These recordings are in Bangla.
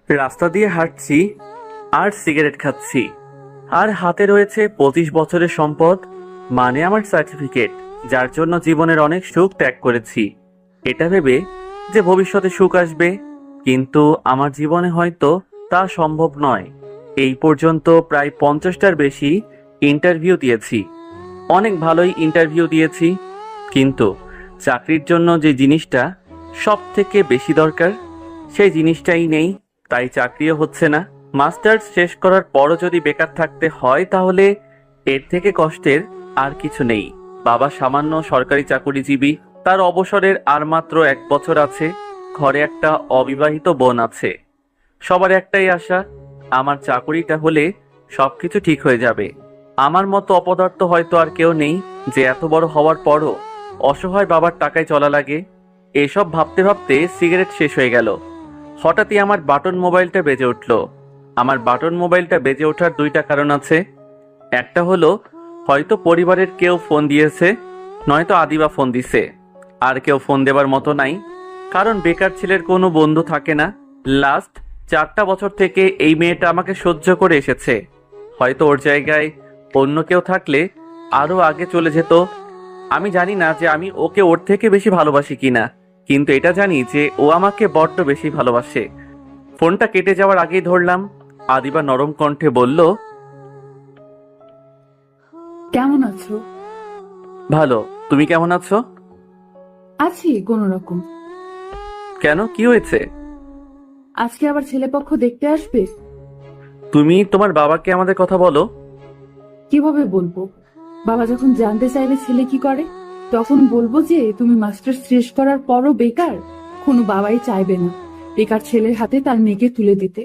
রাস্তা দিয়ে হাঁটছি আর সিগারেট খাচ্ছি, আর হাতে রয়েছে 25 বছরের সম্পদ, মানে আমার সার্টিফিকেট, যার জন্য জীবনের অনেক সুখ ত্যাগ করেছি এটা ভেবে যে ভবিষ্যতে সুখ আসবে। কিন্তু আমার জীবনে হয়তো তা সম্ভব নয়। এই পর্যন্ত প্রায় 50টার বেশি ইন্টারভিউ দিয়েছি, অনেক ভালোই ইন্টারভিউ দিয়েছি, কিন্তু চাকরির জন্য যে জিনিসটা সব থেকে বেশি দরকার সেই জিনিসটাই নেই। তাই চাকরিও হচ্ছে না। মাস্টার্স শেষ করার পরও যদি বেকার থাকতে হয় তাহলে এর থেকে কষ্টের আর কিছু নেই। বাবা সামান্য সরকারি চাকুরিজীবী, তার অবসরের আর মাত্র 1 বছর আছে। ঘরে একটা অবিবাহিত বোন আছে। সবার একটাই আশা, আমার চাকুরিটা হলে সবকিছু ঠিক হয়ে যাবে। আমার মতো অপদার্থ হয়তো আর কেউ নেই যে এত বড় হওয়ার পরও অসহায় বাবার টাকায় চলা লাগে। এসব ভাবতে ভাবতে সিগারেট শেষ হয়ে গেল। হঠাৎই আমার বাটন মোবাইলটা বেজে উঠল। আমার বাটন মোবাইলটা বেজে ওঠার দুইটা কারণ আছে। একটা হলো হয়তো পরিবারের কেউ ফোন দিয়েছে, নয়তো আদিবা ফোন দিছে। আর কেউ ফোন দেবার মতো নাই, কারণ বেকার ছেলের কোনো বন্ধু থাকে না। লাস্ট 4টা বছর থেকে এই মেয়েটা আমাকে সহ্য করে এসেছে। হয়তো ওর জায়গায় অন্য কেউ থাকলে আরো আগে চলে যেত। আমি জানি না যে আমি ওকে ওর থেকে বেশি ভালোবাসি কিনা, কিন্তু এটা জানি যে ও আমাকে বড্ড বেশি ভালোবাসে। ফোনটা কেটে যাওয়ার আগেই ধরলাম। আদিবা নরম কণ্ঠে বলল, কেমন আছো? ভালো। তুমি কেমন আছো? আছি কোনো রকম। কেন, কি হয়েছে? আজকে আবার ছেলেপক্ষ দেখতে আসবে? তুমি তোমার বাবাকে আমাদের কথা বলো। কিভাবে বলবো? বাবা যখন জানতে চাইবে ছেলে কি করে, তখন বলবো যে তুমি মাস্টার্স শেষ করার পরও বেকার। কোনো বাবাই চাইবে না বেকার ছেলের হাতে তার মেয়েকে তুলে দিতে।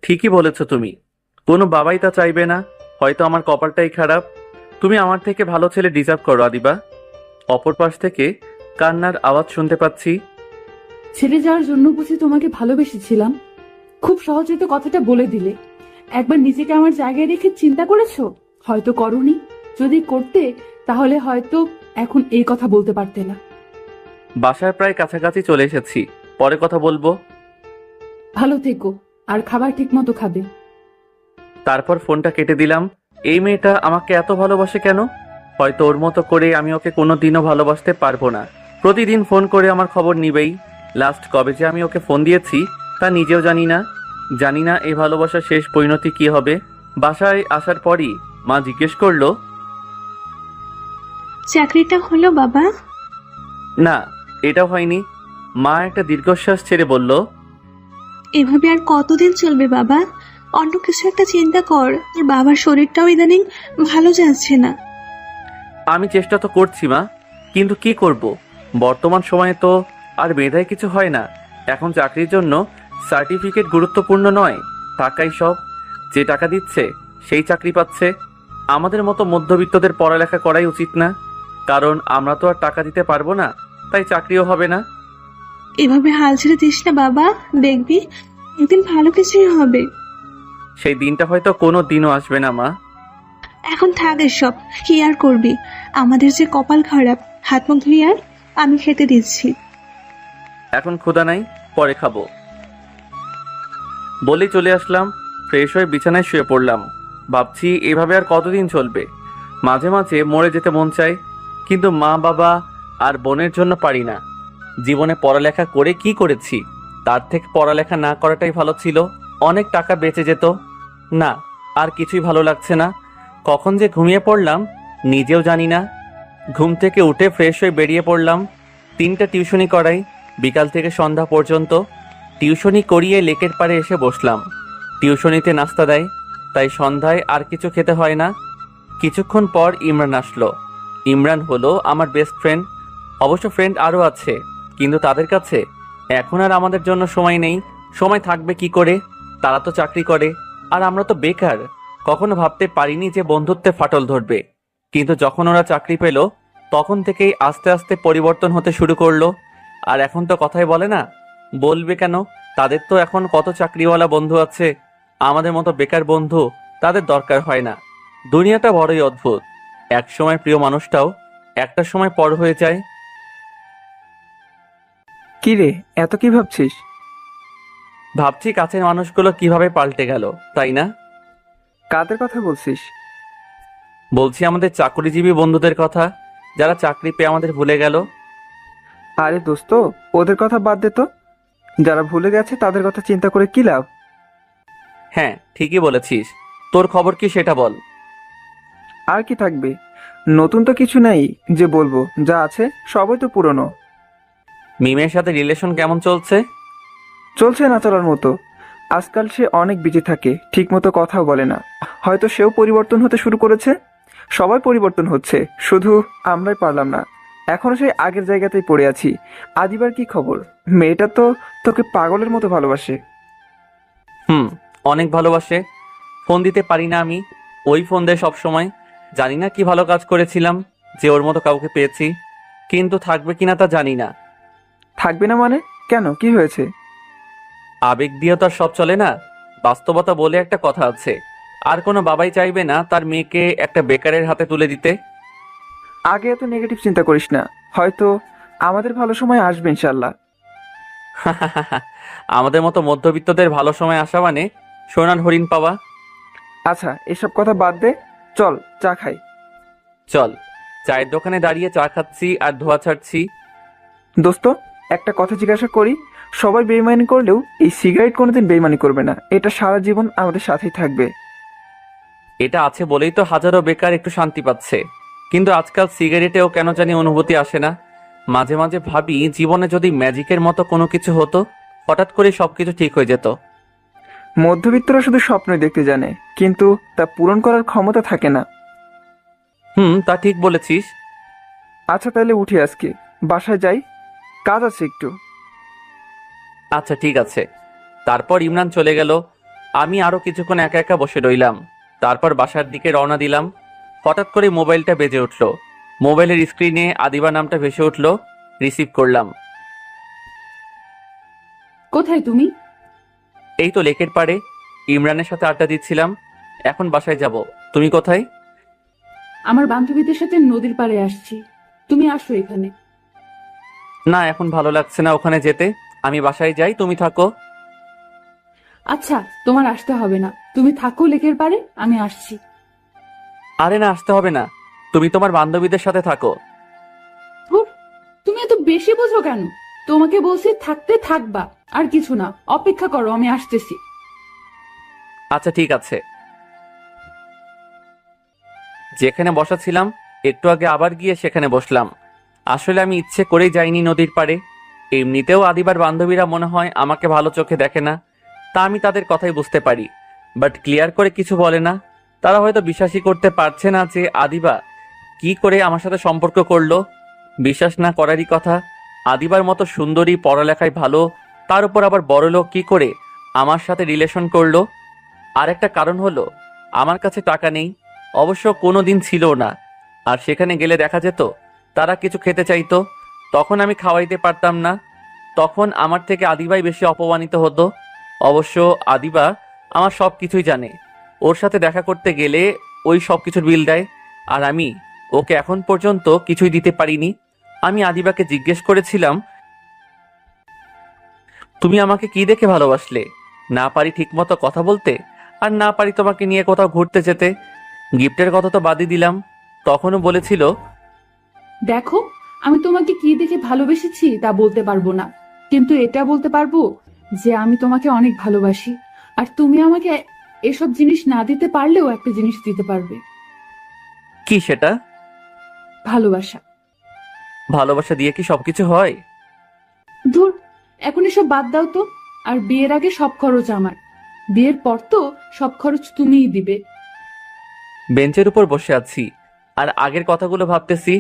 ঠিকই বলেছো তুমি, কোনো বাবাই তা চাইবে না। হয়তো আমার কপালটাই খারাপ। তুমি আমার থেকে ভালো ছেলে ডিজার্ভ করো আদিবা। অপর পাশ থেকে কান্নার আওয়াজ শুনতে পাচ্ছি। ছেড়ে যাওয়ার জন্য বুঝি তোমাকে ভালোবেসেছিলাম? খুব সহজে তো কথাটা বলে দিলে। একবার নিজেকে আমার জায়গায় রেখে চিন্তা করেছো? হয়তো করনি। যদি করতে, তাহলে হয়তো এখন এই কথা বলতে পারতে না। বাসায় প্রায় কাছাকাছি চলে এসেছি, পরে কথা বলবো। ভালো থেকো, আর খাবার ঠিক মতো খাবে। তারপর ফোনটা কেটে দিলাম। এই মেয়েটা আমাকে এত ভালোবাসে কেন? হয়তো ওর মতো করে আমি ওকে কোনোদিনও ভালোবাসতে পারবো না। প্রতিদিন ফোন করে আমার খবর নিবেই। লাস্ট কবে যে আমি ওকে ফোন দিয়েছি তা নিজেও জানি না। জানি না এই ভালোবাসার শেষ পরিণতি কি হবে। বাসায় আসার পরই মা জিজ্ঞেস করলো, চাকরিটা হলো বাবা? না, এটা হয়নি। মা একটা দীর্ঘশ্বাস ছেড়ে বলল, এভাবে আর কতদিন চলবে বাবা? অন্য কিছু একটা চিন্তা কর, তোর বাবার শরীরটাও ইদানিং ভালো যাচ্ছে না। আমি চেষ্টা তো করছি মা, কিন্তু কি করব? বর্তমান সময়ে তো আর মেধায় কিছু হয় না। এখন চাকরির জন্য সার্টিফিকেট গুরুত্বপূর্ণ নয়, টাকাই সব। যে টাকা দিচ্ছে সেই চাকরি পাচ্ছে। আমাদের মতো মধ্যবিত্তদের পড়ালেখা করাই উচিত না, কারণ আমরা তো আর টাকা দিতে পারবো না, তাই চাকরিও হবে না। এভাবে হাল ছেড়ে দিস না বাবা, দেখবি একদিন ভালো কিছুই হবে। সেই দিনটা হয়তো কোনো দিনও আসবে না মা। এখন থাক এসব, কি আর করবি? আমাদের যে কপাল খারাপ। হাত মুখ ধুই আর, আমি খেতে দিচ্ছি। এখন ক্ষুধা নাই, পরে খাবো বলেই চলে আসলাম। ফ্রেশ হয়ে বিছানায় শুয়ে পড়লাম। ভাবছি এভাবে আর কতদিন চলবে। মাঝে মাঝে মরে যেতে মন চায়, কিন্তু মা বাবা আর বোনের জন্য পারি না। জীবনে পড়ালেখা করে কি করেছি? তার থেকে পড়ালেখা না করাটাই ভালো ছিল। অনেক টাকা বেঁচে যেত। না, আর কিছুই ভালো লাগছে না। কখন যে ঘুমিয়ে পড়লাম নিজেও জানি না। ঘুম থেকে উঠে ফ্রেশ হয়ে বেরিয়ে পড়লাম। 3টা টিউশনি করাই, বিকাল থেকে সন্ধ্যা পর্যন্ত। টিউশনি করিয়ে লেকের পাড়ে এসে বসলাম। টিউশনিতে নাস্তা দেয়, তাই সন্ধ্যায় আর কিছু খেতে হয় না। কিছুক্ষণ পর ইমরান আসলো। ইমরান হলো আমার বেস্ট ফ্রেন্ড। অবশ্য ফ্রেন্ড আরও আছে, কিন্তু তাদের কাছে এখন আর আমাদের জন্য সময় নেই। সময় থাকবে কি করে? তারা তো চাকরি করে, আর আমরা তো বেকার। কখনো ভাবতে পারিনি যে বন্ধুত্বে ফাটল ধরবে, কিন্তু যখন ওরা চাকরি পেল তখন থেকেই আস্তে আস্তে পরিবর্তন হতে শুরু করলো। আর এখন তো কথাই বলে না। বলবে কেন? তাদের তো এখন কত চাকরিওয়ালা বন্ধু আছে। আমাদের মতো বেকার বন্ধু তাদের দরকার হয় না। দুনিয়াটা বড়ই অদ্ভুত। এক সময় প্রিয় মানুষটাও একটা সময় পর হয়ে যায়। কি রে, এত কি ভাবছিস? ভাবছি কাছের মানুষগুলো কিভাবে পাল্টে গেল, তাই না? কাদের কথা বলছিস? বলছি আমাদের চাকরিজীবী বন্ধুদের কথা, যারা চাকরি পেয়ে আমাদের ভুলে গেল। আরে দোস্ত, ওদের কথা বাদ দে তো। যারা ভুলে গেছে তাদের কথা চিন্তা করে কি লাভ? হ্যাঁ, ঠিকই বলেছিস। তোর খবর কি সেটা বল। আর কি থাকবে, নতুন তো কিছু নাই যে বলবো, যা আছে সবই তো পুরনো। মিমের সাথে রিলেশন কেমন চলছে? চলছে না চলার মতো। আজকাল সে অনেক বিজি থাকে, ঠিক মতো কথাও বলে না। হয়তো সেও পরিবর্তন হতে শুরু করেছে। সবাই পরিবর্তন হচ্ছে, শুধু আমরাই পারলাম না। এখনো সেই আগের জায়গাতেই পড়ে আছি। আদিবার কি খবর? মেয়েটা তো তোকে পাগলের মতো ভালোবাসে। অনেক ভালোবাসে। ফোন দিতে পারি না আমি, ওই ফোন দেয় সবসময়। জানি না কি ভালো কাজ করেছিলাম যে ওর মতো কাউকে পেয়েছি, কিন্তু থাকবে কিনা তা জানি না। থাকবে না মানে? কেন, কি হয়েছে? আবেগ দিয়ে তো আর সব চলে না। বাস্তবতা বলে একটা কথা আছে। আর কোনো বাবাই চাইবে না তার মেয়েকে একটা বেকারের হাতে তুলে দিতে। আগে এত নেগেটিভ চিন্তা করিস না, হয়তো আমাদের ভালো সময় আসবে ইনশাল্লাহ। আমাদের মতো মধ্যবিত্তদের ভালো সময় আসা মানে সোনার হরিণ পাওয়া। আচ্ছা, এসব কথা বাদ দে, চল চা খাই। চল, চায়ের দোকানে দাঁড়িয়ে চা খাচ্ছি আর ধোয়া ছাড়ছি। দোস্ত, একটা কথা জিজ্ঞাসা করি। সবাই বেইমানি করলেও এই সিগারেট কোনোদিন বেইমানি করবে না। এটা সারা জীবন আমাদের সাথেই থাকবে। এটা আছে বলেই তো হাজারো বেকার একটু শান্তি পাচ্ছে। কিন্তু আজকাল সিগারেটেও কেন জানি অনুভূতি আসে না। মাঝে মাঝে ভাবি জীবনে যদি ম্যাজিকের মতো কোনো কিছু হতো, হঠাৎ করে সবকিছু ঠিক হয়ে যেত। মধ্যবিত্তরা শুধু স্বপ্নই দেখতে জানে, কিন্তু তা পূরণ করার ক্ষমতা থাকে না। তা ঠিক বলেছিস। আচ্ছা তাহলে উঠি, আজকে বাসায় যাই, কাজ আছে একটু। আচ্ছা ঠিক আছে। তারপর ইমরান চলে গেল। আমি আরো কিছুক্ষণ একা একা বসে রইলাম। তারপর বাসার দিকে রওনা দিলাম। হঠাৎ করে মোবাইলটা বেজে উঠল। মোবাইলের স্ক্রিনে আদিবা নামটা ভেসে উঠল। রিসিভ করলাম। কোথায় তুমি? এই তো লেকের পাড়ে, ইমরানের সাথে আড্ডা দিচ্ছিলাম। এখন বাসায় যাব। তুমি কোথায়? আমার বান্ধবীদের সাথে নদীর পাড়ে আসছি। তুমি আসো এখানে। না, এখন ভালো লাগছে না ওখানে যেতে। আমি বাসায় যাই, তুমি থাকো। আচ্ছা, তোমার আসতে হবে না, তুমি থাকো লেকের পাড়ে, আমি আসছি। আরে না, আসতে হবে না। তুমি তোমার বান্ধবীদের সাথে থাকো। ধুর, তুমি এত বেশি বোঝো কেন? তোমাকে বলছি থাকতে থাকবা, আর কিছু না। অপেক্ষা করো, আমি আসতেছি। আচ্ছা ঠিক আছে। যেখানে বসা ছিলাম একটু আগে আবার গিয়ে সেখানে বসলাম। আসলে আমি ইচ্ছে করেই যাইনি নদীর পাড়ে। এমনিতেও আদিবার বান্ধবীরা মনে হয় আমাকে ভালো চোখে দেখে না, তা আমি তাদের কথাই বুঝতে পারি। বাট ক্লিয়ার করে কিছু বলে না। তারা হয়তো বিশ্বাসই করতে পারছে না যে আদিবা কি করে আমার সাথে সম্পর্ক করলো। বিশ্বাস না করারই কথা। আদিবার মতো সুন্দরী, পড়ালেখায় ভালো, তার উপর আবার বড়লোক কি করে আমার সাথে রিলেশন করলো। আর একটা কারণ হলো, আমার কাছে টাকা নেই। অবশ্য কোনো দিন ছিল না। আর সেখানে গেলে দেখা যেত তারা কিছু খেতে চাইতো, তখন আমি খাওয়াইতে পারতাম না। তখন আমার থেকে আদিবাই বেশি অপমানিত হতো। অবশ্য আদিবা আমার সব কিছুই জানে। ওর সাথে দেখা করতে গেলে ওই সব কিছুর বিল দেয়, আর আমি ওকে এখন পর্যন্ত কিছুই দিতে পারিনি। আমি আদিবাকে জিজ্ঞেস করেছিলাম, তুমি আমাকে কি দেখে ভালোবাসলে? না পারি ঠিকমতো কথা বলতে, আর না পারি তোমাকে নিয়ে কোথাও ঘুরতে যেতে। গিফটের কথা তো বাদই দিলাম। তখনও বলেছিল, দেখো, আমি তোমাকে কি দেখে ভালোবেসেছি তা বলতে পারবো না, কিন্তু এটা বলতে পারবো যে আমি তোমাকে অনেক ভালোবাসি। আর তুমি আমাকে এসব জিনিস না দিতে পারলেও একটা জিনিস দিতে পারবে। কি সেটা? ভালোবাসা। ভালোবাসা দিয়ে কি সবকিছু হয়? ধুর, এখন এসব বাদ দাও তো। আর বিয়ের আগে সব খরচ আমার, বিয়ের পর তো সব খরচ তুমিই দিবে। বেঞ্চের উপর বসে আছি আর আগের কথাগুলো ভাবতেছি।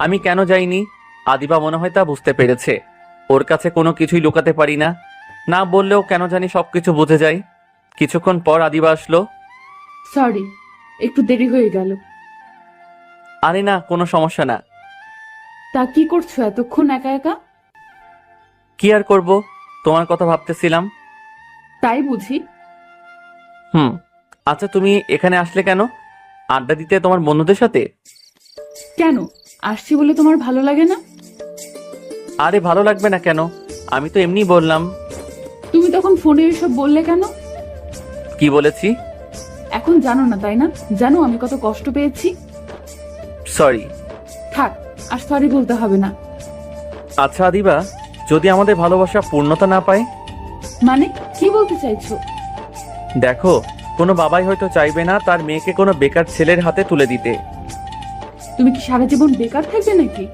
আমি কেন যাইনি? আদিবা মনে হয় তা বুঝতে পেরেছে। ওর কাছে কোনো কিছুই লুকাতে পারি না, না বললেও কেন জানি সবকিছু বুঝে যায়। কিছুক্ষণ পর আদিবা আসলো। সরি, একটু দেরি হয়ে গেল। আরে না, কোনো সমস্যা না। তা কি করছো এতক্ষণ একা একা? কি আর করব, তোমার কথা ভাবতেছিলাম। তাই বুঝি? আচ্ছা, তুমি এখানে আসলে কেন? আড্ডা দিতে তোমার বন্ধুদের সাথে? কেন, আসছি বলে তোমার ভালো লাগে না? আরে ভালো লাগবে না কেন? আমি তো এমনি বললাম। তুমি তখন ফোনে এসব বললে কেন? কি বলেছি? এখন জানো না তাই না? জানো আমি কত কষ্ট পেয়েছি। সরি। থাক, আর সরি বলতে হবে না। আচ্ছা আদিবা, যদি আমাদের ভালোবাসা পূর্ণতা না পায়? মানে কি বলতে চাইছো? দেখো, কোনো বাবাই হয়তো চাইবে না তার মেয়েকে কোনো বেকার ছেলের হাতে তুলে দিতে। তুমি কি সারা জীবন বেকার থাকবে নাকি?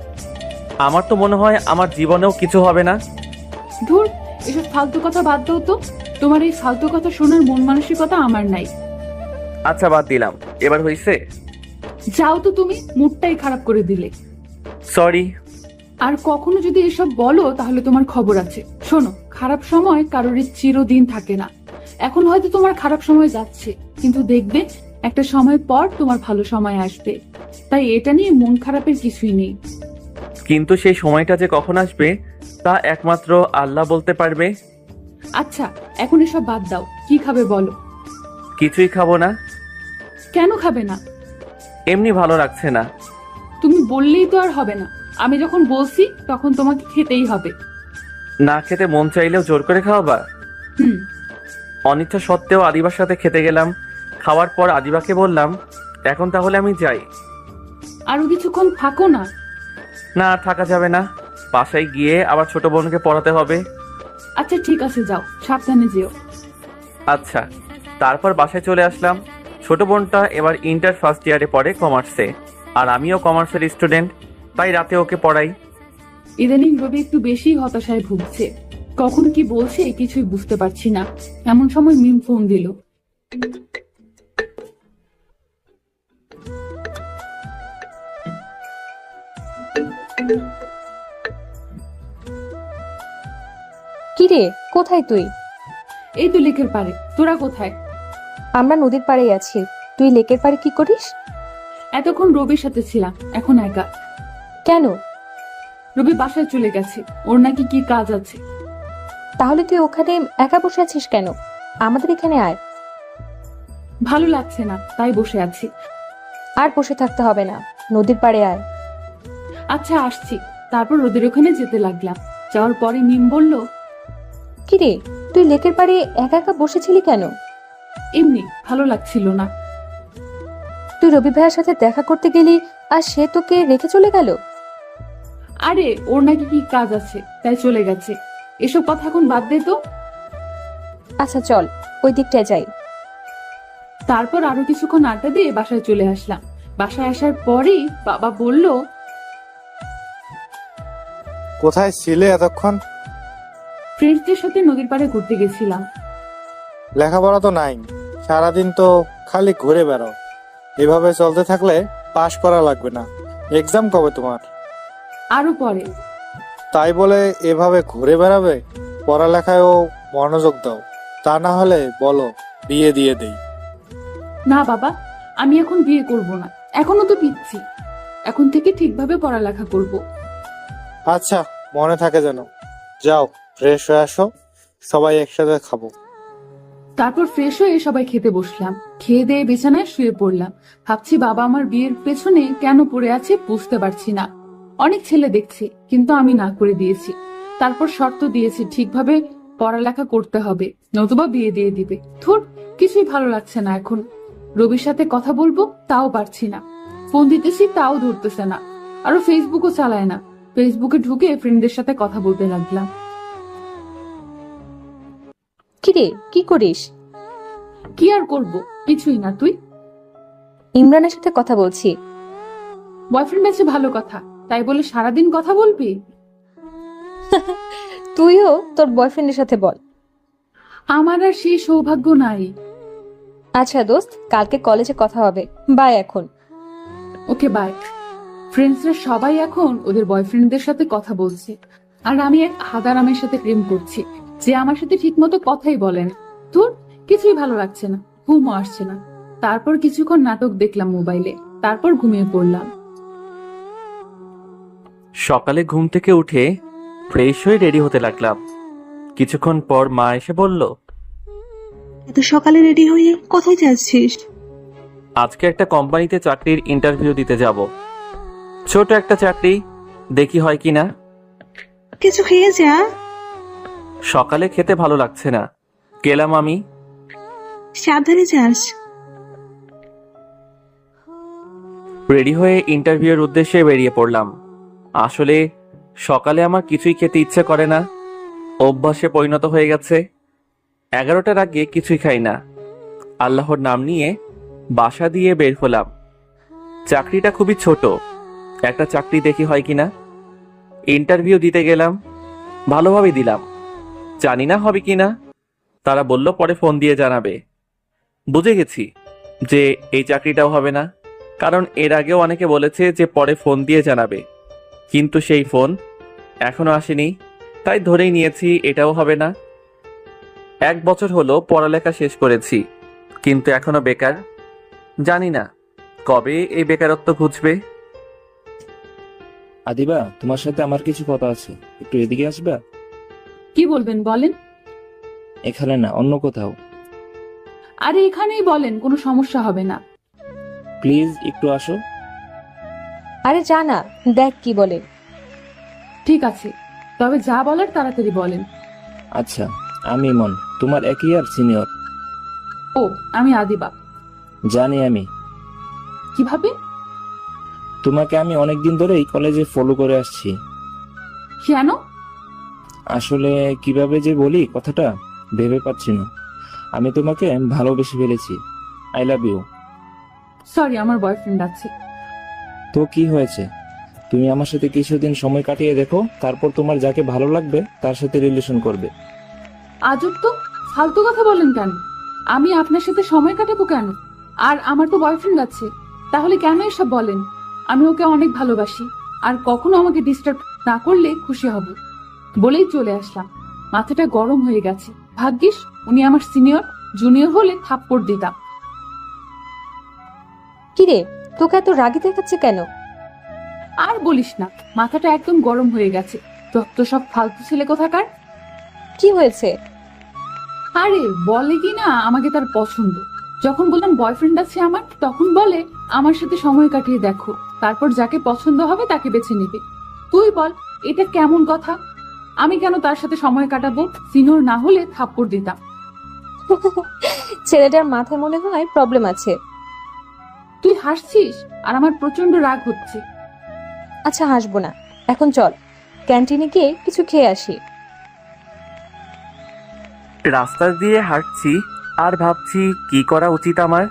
আমার তো মনে হয় আমার জীবনেও কিছু হবে না। ধুর, এসব ফালতু কথা বাদ দাও তো। তোমার এই ফালতু কথা শোনার মন মানসিকতা আমার নাই। আচ্ছা বাদ দিলাম, এবার হইছে? যাও তো, তুমি মুডটাই খারাপ করে দিলে। সরি। আর কখনো যদি এসব বলো তাহলে তোমার খবর আছে। শোনো, খারাপ সময় কারোরই চিরদিন থাকে না। এখন হয়তো তোমার খারাপ সময় যাচ্ছে, কিন্তু দেখবে একটা সময় পর তোমার ভালো সময় আসবে। তাই এটা নিয়ে মন খারাপের কিছুই নেই। কিন্তু সেই সময়টা যে কখন আসবে তা একমাত্র আল্লাহ বলতে পারবে। আচ্ছা, এখন এসব বাদ দাও। কি খাবে বলো? কিছুই খাবো না। কেন খাবে না? এমনি ভালো লাগছে না। তুমি বললেই তো আর হবে না। আমি যখন বলছি তখন তোমাকে খেতেই হবে। না খেতে মন চাইলেও জোর করে খাওয়াবা? হুম। অনিচ্ছা সত্ত্বেও আদিবার সাথে খেতে গেলাম। খাওয়ার পর আদিবাকে বললাম, এখন তাহলে আমি যাই। আরো কিছুক্ষণ থাকো না। না, আর থাকা যাবে না। বাসায় গিয়ে আবার ছোট বোনকে পড়াতে হবে। আচ্ছা ঠিক আছে, যাও, সাবধানে যেও। আচ্ছা। তারপর বাসায় চলে আসলাম। ছোট বোনটা এবার ইন্টার ফার্স্ট ইয়ারে পড়ে কমার্সে, আর আমিও কমার্সের স্টুডেন্ট, তাই রাতে ওকে পড়াই। ইদানিং রবি একটু বেশি হতাশায় ভুগছে। কখন কি বলছে কিছুই বুঝতে পারছি না। এমন সময় মিম ফোন দিল। কিরে, কোথায় তুই? এই তো লেকের পারে। তোরা কোথায়? আমরা নদীর পাড়েই আছি। তুই লেকের পাড়ে কি করিস? এতক্ষণ রবির সাথে ছিলাম, এখন একা। কেন? রবি বাসায় চলে গেছে, ওর নাকি কি কাজ আছে। তাহলে তুই ওখানে একা বসে আছিস কেন? আমাদের এখানে আয়। ভালো লাগছে না, তাই বসে আছি। আর বসে থাকতে হবে না, নদীর পাড়ে আয়। আচ্ছা আসছি। তারপর রোদের ওখানে যেতে লাগলাম। যাওয়ার পরে মিম বলল, কিরে, তুই লেকের পাড়ে একা একা বসেছিলি কেন? এমনি ভালো লাগছিল না। তুই রবি ভাইয়ের সাথে দেখা করতে গেলি আর সে তোকে রেখে চলে গেল? আরে ওর নাকি কি কাজ আছে, তাই চলে গেছে। এসব কথা এখন বাদ দে তো। আচ্ছা চল, ওই দিকটায় যাই। তারপর আরো কিছুক্ষণ আড্ডা দিয়ে বাসায় চলে আসলাম। বাসায় আসার পরেই বাবা বলল, কোথায় ছিলে এতক্ষণ? ফ্রেন্ডসদের সাথে নদীর পাড়ে ঘুরতে গেছিলাম। লেখাপড়া তো নাই, সারাদিন তো খালি ঘুরে বেড়াও। এভাবে চলতে থাকলে পাশ করা লাগবে না। এক্সাম কবে তোমার? আরো পরে। তাই বলে এভাবে ঘুরে বেড়াবে? পড়ালেখায়ও মনোযোগ দাও, তা না হলে বলো বিয়ে দিয়ে দেই। না বাবা, আমি এখন বিয়ে করব না। এখনো তো পিচ্ছি। এখন থেকে ঠিকভাবে পড়ালেখা করব। আচ্ছা, মনে থাকে যেন। যাও ফ্রেশ হয়ে আসো, সবাই একসাথে খাবো। তারপর ফ্রেশ হয়ে সবাই খেতে বসলাম। খেয়ে দিয়ে বিছানায় শুয়ে পড়লাম। ভাবছি বাবা আমার বিয়ের পেছনে কেন পড়ে আছে বুঝতে পারছি না। অনেক ছেলে দেখছি, কিন্তু আমি না করে দিয়েছি। তারপর শর্ত দিয়েছি ঠিকভাবে পড়ালেখা করতে হবে, নতুবা বিয়ে দিয়ে দিবে। ধুর, কিছুই ভালো লাগছে না এখন। রবির সাথে কথা বলবো তাও পারছি না। ফোন দিতেছি তাও ধরতেছে না। আরো ফেসবুকও চালায় না। ফেসবুকে ঢুকে ফ্রেন্ডদের সাথে কথা বলতে লাগলাম। কিরে, কি করিস? কি আর করব, কিছুই না। তুই? ইমরানের সাথে কথা বলছি। বয়ফ্রেন্ড আছে, ভালো কথা। তাই বলে সারাদিন কথা বলবি? তুইও তোর বয়ফ্রেন্ডের সাথে বল। আমার আর সেই সৌভাগ্য নাই। আচ্ছা দোস্ত, কালকে কলেজে কথা হবে। বাই এখন। Okay bye. ফ্রেন্ডসরা সবাই এখন ওদের বয়ফ্রেন্ডদের সাথে কথা বলছে, আর আমি এক হাদারামের সাথে প্রেম করছি, যে আমার সাথে ঠিকমতো কথাই বলে না। তোর কিছুই ভালো লাগছে না, ঘুমও আসছে না। তারপর কিছুক্ষণ নাটক দেখলাম মোবাইলে, তারপর ঘুমিয়ে পড়লাম। সকালে ঘুম থেকে উঠে ফ্রেশ হয়ে রেডি হতে লাগলাম। কিছুক্ষণ পর মা এসে বলল, এত সকালে রেডি হয়ে কোথায় যাচ্ছিস? আজকে একটা কোম্পানিতে চাকরির ইন্টারভিউ দিতে যাব। ছোট একটা চাকরি, দেখি হয় কিনা। কিছু খেয়ে যা। সকালে খেতে ভালো লাগছে না, গেলাম আমি। সাবধানে যাস। রেডি হয়ে ইন্টারভিউয়ের উদ্দেশ্যে বেরিয়ে পড়লাম। আসলে সকালে আমার কিছুই খেতে ইচ্ছে করে না, অভ্যাসে পরিণত হয়ে গেছে। 11টার আগে কিছুই খাই না। আল্লাহর নাম নিয়ে বাসা দিয়ে বের হলাম। চাকরিটা খুবই ছোট, একটা চাকরি দেখি হয় কিনা। ইন্টারভিউ দিতে গেলাম, ভালোভাবে দিলাম, জানি না হবে কিনা। তারা বলল পরে ফোন দিয়ে জানাবে। বুঝে গেছি যে এই চাকরিটাও হবে না, কারণ এর আগেও অনেকে বলেছে যে পরে ফোন দিয়ে জানাবে, কিন্তু সেই ফোন এখনো আসেনি। তাই ধরেই নিয়েছি এটাও হবে না। 1 বছর হলো পড়ালেখা শেষ করেছি, কিন্তু এখনো বেকার। জানি না কবে এই বেকারত্ব ঘুচবে। আদিবা, তোমার সাথে আমার কিছু কথা আছে, একটু এদিকে আসবা? কি বলবেন বলেন। এখানে না, অন্য কোথাও। আরে এখানেই বলেন, কোনো সমস্যা হবে না। প্লিজ একটু আসো। আরে যা না, দেখ কি বলে। ঠিক আছে, তবে যা বলার তাড়াতাড়ি বলেন। আচ্ছা, আমি ইমন, তোমার 1 ইয়ার সিনিয়র। ও, আমি আদিবা। জানি আমি। কিভাবে? তোমাকে আমি অনেকদিন ধরেই কলেজে ফলো করে আসছি। কেন? আসলে কিভাবে যে বলি কথাটা ভেবে পাচ্ছি না। আমি তোমাকে ভালোবেসে ফেলেছি। I love you. সরি, আমার বয়ফ্রেন্ড আছে। তো কি হয়েছে? তুমি আমার সাথে কিছুদিন সময় কাটিয়ে দেখো, তারপর তোমার যাকে ভালো লাগবে তার সাথে রিলেশন করবে। আজব তো, ফালতু কথা বলেন কেন? আমি আপনার সাথে সময় কাটাবো কেন? আর আমার তো বয়ফ্রেন্ড আছে, তাহলে কেন এসব বলেন? আমি ওকে অনেক ভালোবাসি, আর কখনো আমাকে ডিস্টার্ব না করলে খুশি হব বলেই চলে আসলাম। মাথাটা গরম হয়ে গেছে। ভাগ্যিস উনি আমার সিনিয়র, জুনিয়র হলে থাপ্পড় দিতাম। কিরে, তোকে এত রাগি দেখাচ্ছে কেন? আর বলিস না, মাথাটা একদম গরম হয়ে গেছে। যত সব ফালতু ছেলে কোথাকার। কি হয়েছে? আরে বলে কি না আমাকে তার পছন্দ। যখন বললাম বয়ফ্রেন্ড আছে আমার, তখন বলে আমার সাথে সময় কাটিয়ে দেখো, তারপর যাকে পছন্দ হবে তাকে বেছে নেবে। তুই বল, এটা কেমন কথা? আমি কেন তার সাথে সময় কাটাবো? সিনিয়র না হলে থাপ্পড় দিতাম। ছেলেটার মাথায় মনে হয় প্রবলেম আছে। তুই হাসছিস, আর আমার প্রচন্ড রাগ হচ্ছে। আচ্ছা, হাসবো না, এখন চল ক্যান্টিনে গিয়ে কিছু খেয়ে আসি। রাস্তা দিয়ে হাঁটছি আর ভাবছি কি করা উচিত আমার।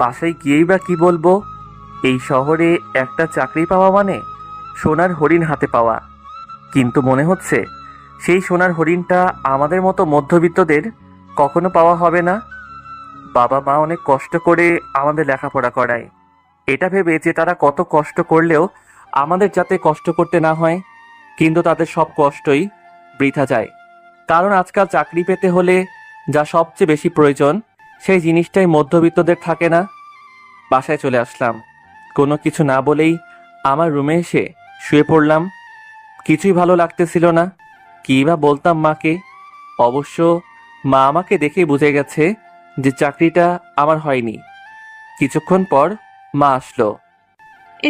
বাসায় গিয়েই বা কি বলবো? এই শহরে একটা চাকরি পাওয়া মানে সোনার হরিণ হাতে পাওয়া, কিন্তু মনে হচ্ছে সেই সোনার হরিণটা আমাদের মতো মধ্যবিত্তদের কখনো পাওয়া হবে না। বাবা মা অনেক কষ্ট করে আমাদের লেখাপড়া করায়, এটা ভেবে যে তারা কত কষ্ট করলেও আমাদের যাতে কষ্ট করতে না হয়, কিন্তু তাদের সব কষ্টই বৃথা যায়। কারণ আজকাল চাকরি পেতে হলে যা সবচেয়ে বেশি প্রয়োজন সেই জিনিসটাই মধ্যবিত্তদের থাকে না। বাসায় চলে আসলাম, কোনো কিছু না বলেই আমার রুমে এসে শুয়ে পড়লাম। কিছুই ভালো লাগতেছিল না, কী বা বলতাম মাকে। অবশ্য মা আমাকে দেখেই বুঝে গেছে যে চাকরিটা আমার হয়নি। কিছুক্ষণ পর মা আসলো।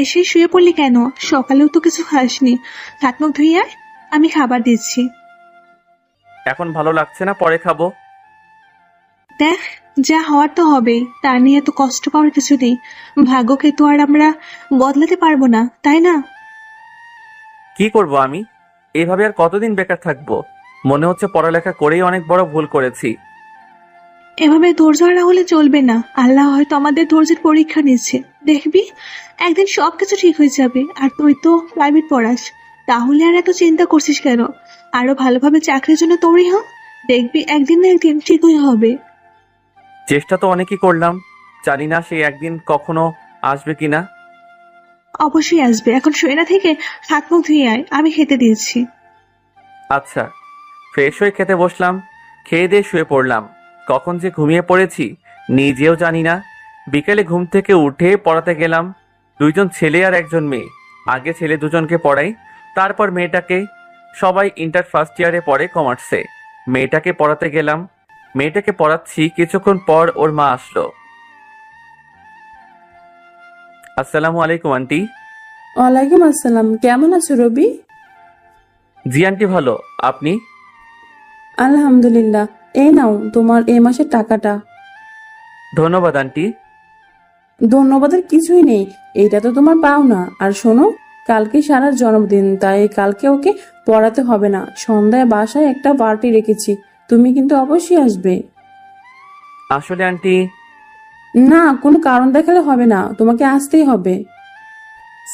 এসে শুয়ে পড়লি কেন? সকালেও তো কিছু খাসনি। হাত মুখ ধুই আয়, আমি খাবার দিচ্ছি। এখন ভালো লাগছে না, পরে খাবো। দেখ, যা হওয়ার তো হবেই, তা নিয়ে তো কষ্ট পাওয়ার কিছু নেই। ভাগ্যকে তো আর আমরা বদলাতে পারবো না, তাই না? কি করব আমি? এভাবে আর কতদিন বেকার থাকবো? মনে হচ্ছে পড়ালেখা করেই অনেক বড় ভুল করেছি। এভাবে ধৈর্য হারা হলে চলবে না। আল্লাহ হয়তো আমাদের ধৈর্যের পরীক্ষা নিচ্ছে। দেখবি একদিন সবকিছু ঠিক হয়ে যাবে। আর তুই তো প্রাইভেট পড়াস, তাহলে আর এত চিন্তা করছিস কেন? আরো ভালোভাবে চাকরির জন্য তৈরি হ। দেখবি একদিন না একদিন ঠিকই হবে। চেষ্টা তো অনেকই করলাম, জানি না সেই একদিন কখনো আসবে কিনা। অবশ্যই আসবে। এখন শুয়ে না থেকে হাত মুখ ধুয়ে আয়, আমি খেতে দিয়েছি। আচ্ছা, ফ্রেশ হয়ে খেতে বসলাম। খেয়ে দিয়ে শুয়ে পড়লাম। কখন যে ঘুমিয়ে পড়েছি নিজেও জানি না। বিকেলে ঘুম থেকে উঠে পড়াতে গেলাম। 2জন ছেলে আর 1জন মেয়ে। আগে ছেলে 2জনকে পড়াই, তারপর মেয়েটাকে। সবাই ইন্টার ফার্স্ট ইয়ারে পড়ে কমার্সে। মেয়েটাকে পড়াতে গেলাম। মেয়েটাকে পড়াচ্ছি, কিছুক্ষণ পর ওর মা আসলো। আসসালামু আলাইকুম আন্টি। ওয়ালাইকুম আসসালাম। কেমন আছো রবি? জি আন্টি, ভালো। আপনি? আলহামদুলিল্লাহ, এই নাও তোমার এই মাসের টাকাটা। ধন্যবাদ আন্টি। ধন্যবাদের কিছুই নেই, এইটা তো তোমার পাওনা। আর শোনো, কালকে সারার জন্মদিন, তাই কালকে ওকে পড়াতে হবে না। সন্ধ্যায় বাসায় একটা পার্টি রেখেছি, তুমি কিন্তু অবশ্যই আসবে। আসলে আন্টি, না, কোনো কারণ দেখালে হবে না, তোমাকে আসতেই হবে।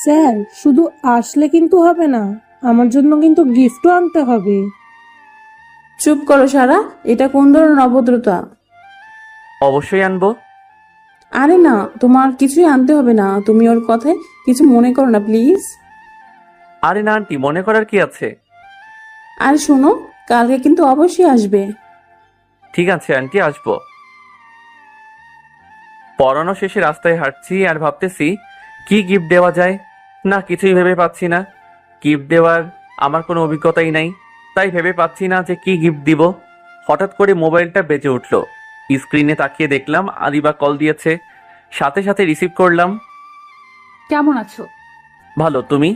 স্যার, শুধু আসলে কিন্তু হবে না, আমার জন্য কিন্তু গিফটও আনতে হবে। চুপ করো সারা, এটা কোন ধরনের অভদ্রতা? অবশ্যই আনবো। আরে না, তোমার কিছুই আনতে হবে না, তুমি ওর কথায় কিছু মনে করো না প্লিজ। আরে না আন্টি, মনে করার কি আছে? আর শোনো, কালকে কিন্তু অবশ্যই আসবে। ঠিক আছে আন্টি, আসবো। পড়ানো শেষে রাস্তায় হাঁটছি আর ভাবতেছি কি গিফট দেওয়া যায়। না, কিছুই ভেবে পাচ্ছি না। গিফট দেওয়ার আমার কোনো অভিজ্ঞতাই নাই, তাই ভেবে পাচ্ছি না যে কি গিফট দিব। হঠাৎ করে মোবাইলটা বেজে উঠলো। স্ক্রিনে তাকিয়ে দেখলাম আদিবা কল দিয়েছে। সাথে সাথে রিসিভ করলাম। কেমন আছো? ভালো, তুমি?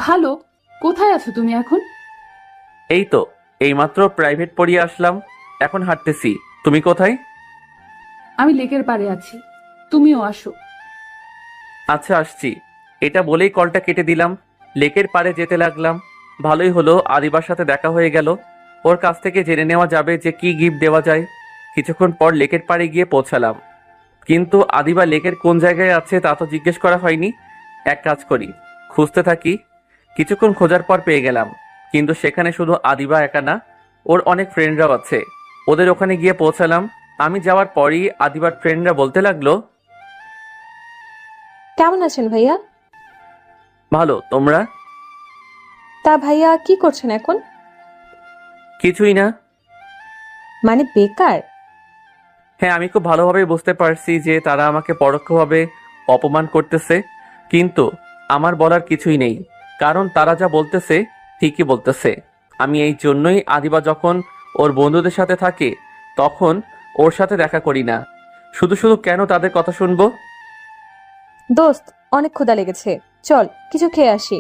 ভালো। কোথায় আছো তুমি এখন? এই তো এইমাত্র প্রাইভেট পড়িয়ে আসলাম, এখন হাঁটতেছি। তুমি কোথায়? আমি লেকের পাড়ে আছি, তুমিও আসো। আচ্ছা, আসছি। এটা বলেই কলটা কেটে দিলাম। লেকের পাড়ে যেতে লাগলাম। ভালোই হলো, আদিবার সাথে দেখা হয়ে গেল। ওর কাছ থেকে জেনে নেওয়া যাবে যে কি গিফট দেওয়া যায়। কিছুক্ষণ পর লেকের পাড়ে গিয়ে পৌঁছালাম, কিন্তু আদিবা লেকের কোন জায়গায় আছে তা তো জিজ্ঞেস করা হয়নি। এক কাজ করি, খুঁজতে থাকি। কিছুক্ষণ খোঁজার পর পেয়ে গেলাম, কিন্তু সেখানে শুধু আদিবা একা না, ওর অনেক ফ্রেন্ডরাও আছে। ওদের ওখানে গিয়ে পৌঁছালাম। আমি যাওয়ার পরই আদিবার ফ্রেন্ডরা বলতে লাগলো, কেমন আছেন ভাইয়া? ভালো, তোমরা? তা ভাইয়া কি করছেন এখন? কিছুই না। মানে বেকার? হ্যাঁ, আমি খুব ভালোভাবে বুঝতে পারছি যে তারা আমাকে পরোক্ষভাবে অপমান করতেছে, কিন্তু আমার বলার কিছুই নেই, কারণ তারা যা বলতেছে ঠিকই বলতেছে। আমি এই জন্যই আদিবা যখন ওর বন্ধুদের সাথে থাকে তখন ওর সাথে দেখা করি না। শুধু শুধু কেন তাদের কথা শুনবো? দোস্ত, অনেক ক্ষুধা লেগেছে, চল কিছু খেয়ে আসি।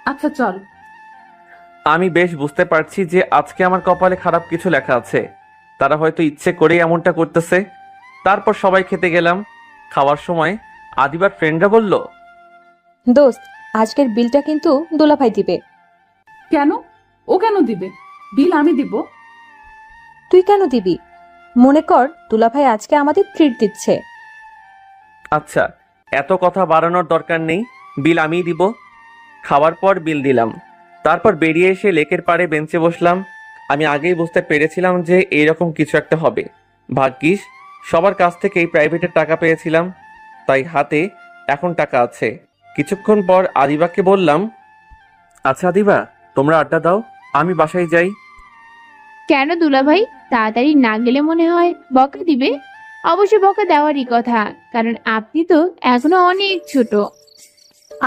আচ্ছা চল। আমি বেশ বুঝতে পারছি যে আজকে আমার কপালে খারাপ কিছু লেখা আছে। তারা হয়তো ইচ্ছে করেই এমনটা করতেছে। তারপর সবাই খেতে গেলাম। খাওয়ার সময় আদিবার ফ্রেন্ডরা বলল, দোস্ত, আজকের বিলটা কিন্তু দুলাভাই দিবে। কেন? ও কেন দিবে? বিল আমি দিব। তুই কেন দিবি? মনে কর দুলাভাই আজকে আমাদের ট্রিট দিচ্ছে। আচ্ছা, এত কথা বাড়ানোর দরকার নেই, বিল আমিই দিব। খাওয়ার পর বিল দিলাম। তারপর বেরিয়ে এসে লেকের পাড়ে বেঞ্চে বসলাম। আমি আগেই বুঝতে পেরেছিলাম যে এইরকম কিছু একটা হবে। ভাগ্যিস সবার কাছ থেকে এই প্রাইভেটের টাকা পেয়েছিলাম, তাই হাতে এখন টাকা আছে। কিছুক্ষণ পর আদিবাকে বললাম, আচ্ছা আদিবা, তোমরা আড্ডা দাও, আমি বাসায় যাই। কেন দুলাভাই? তাড়াতাড়ি না গেলে মনে হয় বকা দিবে। অবশ্য বকা দেওয়ারই কথা, কারণ আপনি তো এখনো অনেক ছোট।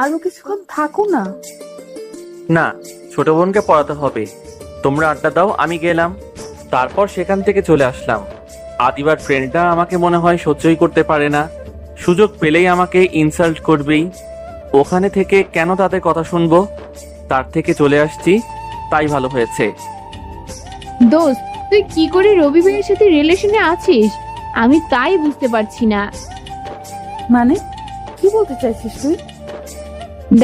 আরো কিছুক্ষণ থাকো না। না, ছোট বোনকে পড়াতে হবে। তোমরা আড্ডা দাও, আমি গেলাম। তারপর সেখান থেকে চলে আসলাম। আদিবার ফ্রেন্ডটা আমাকে মনে হয় সহ্যই করতে পারে না, সুযোগ পেলেই আমাকে ইনসাল্ট করবেই। ওখানে থেকে কেন তাদের কথা শুনবো? তার থেকে চলে আসছি, তাই ভালো হয়েছে। দোস্ত, তুই কি করে রবি ভাইয়ের সাথে রিলেশনে আছিস? আমি তাই বুঝতে পারছি না। মানে কি বলতে চাইছিস তুই?